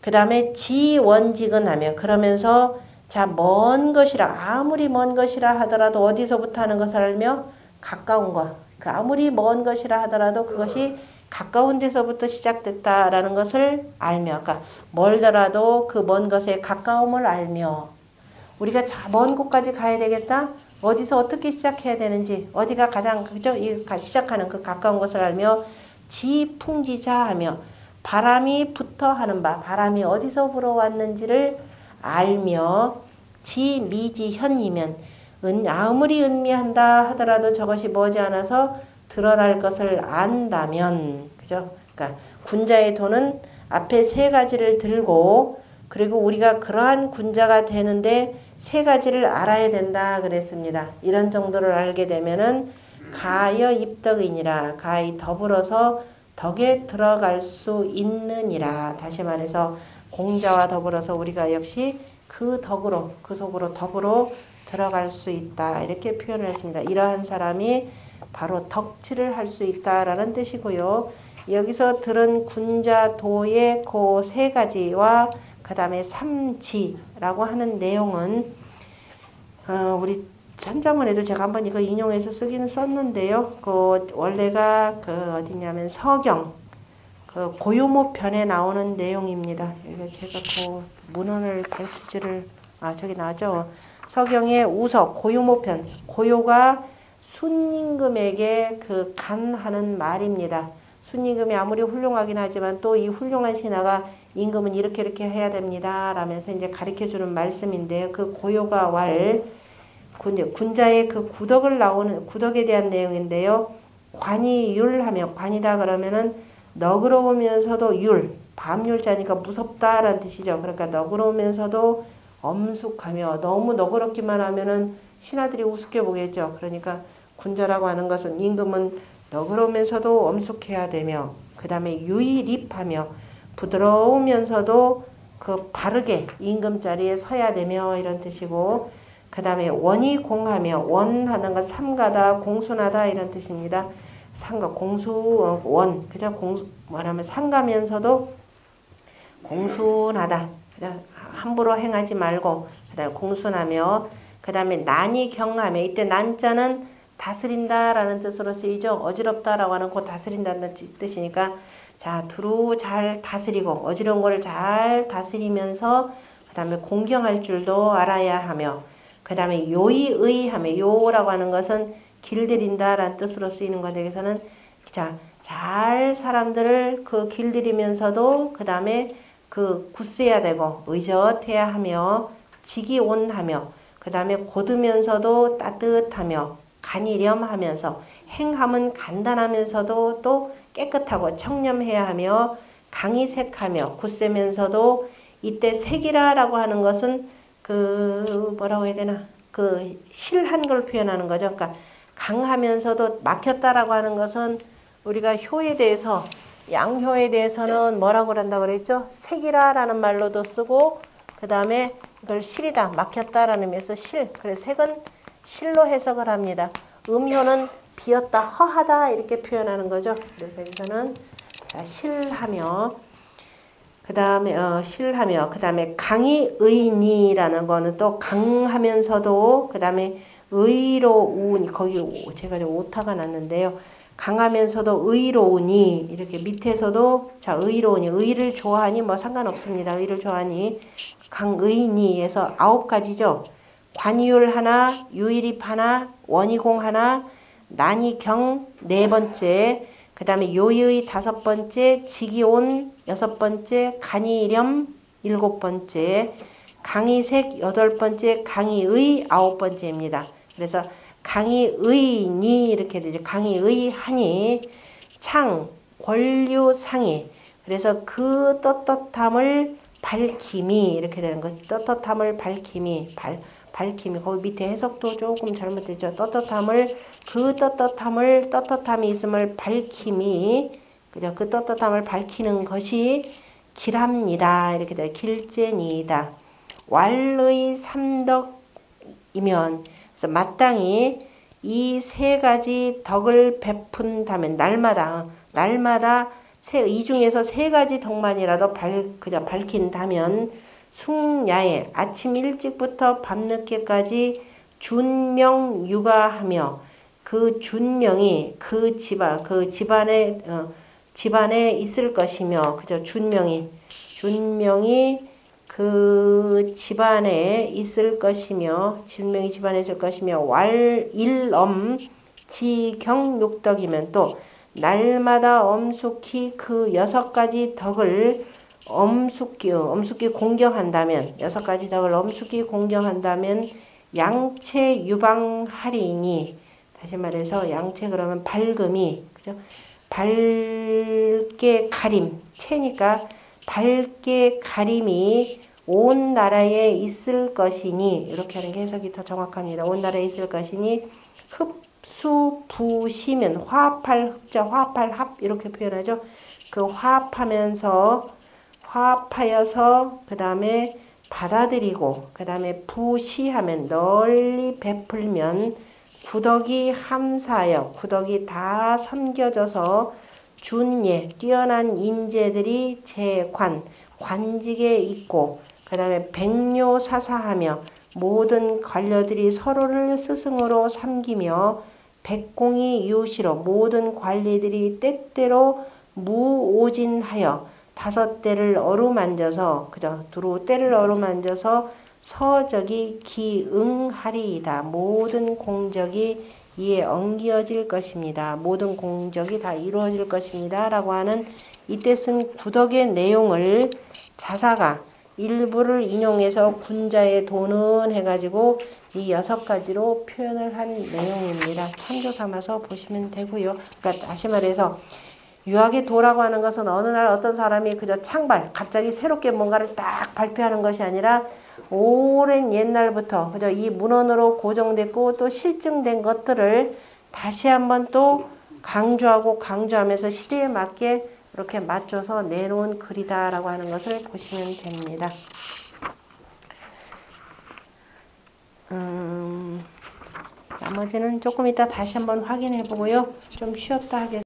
그 다음에 지원직은하며 그러면서 자 먼 것이라 아무리 먼 것이라 하더라도 어디서부터 하는 것을 알며 가까운 것 그 아무리 먼 것이라 하더라도 그것이 가까운 데서부터 시작됐다라는 것을 알며 그러니까 멀더라도 그 먼 것의 가까움을 알며 우리가 저 먼 곳까지 가야 되겠다. 어디서 어떻게 시작해야 되는지 어디가 가장 그죠? 시작하는 그 가까운 것을 알며 지풍지자하며 바람이 붙어 하는 바 바람이 어디서 불어왔는지를 알며 지미지현이면 아무리 은미한다 하더라도 저것이 머지않아서 드러날 것을 안다면 그죠? 그러니까 군자의 도는 앞에 세 가지를 들고 그리고 우리가 그러한 군자가 되는데 세 가지를 알아야 된다 그랬습니다. 이런 정도를 알게 되면은 가여 입덕이니라 가히 더불어서 덕에 들어갈 수 있느니라. 다시 말해서 공자와 더불어서 우리가 역시 그 덕으로 그 속으로 덕으로 들어갈 수 있다 이렇게 표현을 했습니다. 이러한 사람이 바로 덕치를 할 수 있다라는 뜻이고요. 여기서 들은 군자도의 그 세 가지와 그 다음에 삼지라고 하는 내용은 우리 천자문에도 제가 한번 이거 인용해서 쓰기는 썼는데요. 그 원래가 그 어디냐면 서경 그 고요모 편에 나오는 내용입니다. 이거 제가 그 문헌을 밝히지를 저기 나죠. 서경의 우석 고요모 편 고요가 순임금에게 그 간하는 말입니다. 순임금이 아무리 훌륭하긴 하지만 또 이 훌륭한 신하가 임금은 이렇게 이렇게 해야 됩니다. 라면서 이제 가르쳐 주는 말씀인데요. 그 고요가 왈 군자의 그 구덕에 대한 내용인데요. 관이율하며 관이다 그러면은 너그러우면서도 밤율자니까 무섭다라는 뜻이죠. 그러니까 너그러우면서도 엄숙하며 너무 너그럽기만 하면은 신하들이 우습게 보겠죠. 그러니까 군자라고 하는 것은 임금은 너그러우면서도 엄숙해야 되며 그 다음에 유의립하며 부드러우면서도 그 바르게 임금 자리에 서야 되며 이런 뜻이고 그 다음에 원이공하며 원하는 것 삼가다 공순하다 이런 뜻입니다. 상가 공수 원 그냥 뭐라면 상가면서도 공순하다 그냥 함부로 행하지 말고 그다음에 공순하며 그다음에 난이 경하며 이때 난자는 다스린다라는 뜻으로 쓰이죠. 어지럽다라고 하는 거 다스린다는 뜻이니까 자 두루 잘 다스리고 어지러운 거를 잘 다스리면서 그다음에 공경할 줄도 알아야 하며 그다음에 요의의하며 요라고 하는 것은 길들인다라는 뜻으로 쓰이는 것에 대해서는 자 잘 사람들을 그 길들이면서도 그다음에 그 굳세야 되고 의젓해야 하며 직이온하며 그 다음에 곧으면서도 따뜻하며 간이렴하면서 행함은 간단하면서도 또 깨끗하고 청렴해야 하며 강이색하며 굳세면서도 이때 색이라라고 하는 것은 그 뭐라고 해야 되나 그 실한 걸 표현하는 거죠. 그러니까 강하면서도 막혔다라고 하는 것은 우리가 효에 대해서 양효에 대해서는 뭐라고 한다고 그랬죠? 색이라라는 말로도 쓰고 그 다음에 이걸 실이다 막혔다라는 의미에서 실 그래서 색은 실로 해석을 합니다. 음효는 비었다 허하다 이렇게 표현하는 거죠. 그래서 여기서는 실하며 그 다음에 실하며 그 다음에 강의의니라는 거는 또 강하면서도 그 다음에 의로우니 거기 제가 오타가 났는데요. 강하면서도 의로우니 이렇게 밑에서도 자 의로우니 의를 좋아하니 뭐 상관없습니다. 의를 좋아하니 강의니에서 9가지죠. 관이율 하나, 유일입 하나, 원이공 하나, 난이경 4번째, 그 다음에 요의 5번째, 직이온 6번째, 간이렴 7번째, 강이색 8번째, 강이의 9번째입니다. 그래서 강이의니 이렇게 되죠. 강이의하니 창, 권류상이 그래서 그 떳떳함을 밝힘이 이렇게 되는 거지. 떳떳함을 밝힘이 밝힘이 거기 밑에 해석도 조금 잘못됐죠. 떳떳함을 그 떳떳함이 있음을 밝힘이 그죠? 그 떳떳함을 밝히는 것이 길합니다. 이렇게 돼요. 길제니이다. 왈의 삼덕이면 그래서 마땅히 이 세 가지 덕을 베푼다면 날마다 이 중에서 세 가지 덕만이라도 그냥 밝힌다면 숭야에 아침 일찍부터 밤늦게까지 준명육아하며 그 준명이 그 집안에 있을 것이며 그죠? 준명이 그 집안에 있을 것이며 왈일엄 지경육덕이면 또 날마다 엄숙히 그 6가지 덕을 엄숙히 공경한다면 6가지 덕을 엄숙히 공경한다면 양체 유방하리니 다시 말해서 양체 그러면 밝음이 그죠? 밝게 가림 체니까 밝게 가림이 온 나라에 있을 것이니 이렇게 하는 게 해석이 더 정확합니다. 온 나라에 있을 것이니 흡수부시면 화합할 흡자 화합할 합 이렇게 표현하죠. 그 화합하여서 그 다음에 받아들이고 그 다음에 부시하면 널리 베풀면 구덕이 함사하여 구덕이 다 삼겨져서 준예 뛰어난 인재들이 관직에 있고 그 다음에 백료사사하며 모든 관료들이 서로를 스승으로 삼기며 백공이 유시로 모든 관리들이 때때로 무오진하여 5대를 어루만져서 그죠? 두루 때를 어루만져서 서적이 기응하리이다. 모든 공적이 이에 엉기어질 것입니다. 모든 공적이 다 이루어질 것입니다. 라고 하는 이때 쓴 구덕의 내용을 자사가 일부를 인용해서 군자의 도는 해가지고 이 6가지로 표현을 한 내용입니다. 참조 삼아서 보시면 되고요. 그러니까 다시 말해서 유학의 도라고 하는 것은 어느 날 어떤 사람이 그저 갑자기 새롭게 뭔가를 딱 발표하는 것이 아니라 오랜 옛날부터 그저 이 문헌으로 고정됐고 또 실증된 것들을 다시 한번 또 강조하면서 시대에 맞게 이렇게 맞춰서 내놓은 글이다라고 하는 것을 보시면 됩니다. 나머지는 조금 이따 다시 한번 확인해 보고요. 좀 쉬었다 하겠습니다.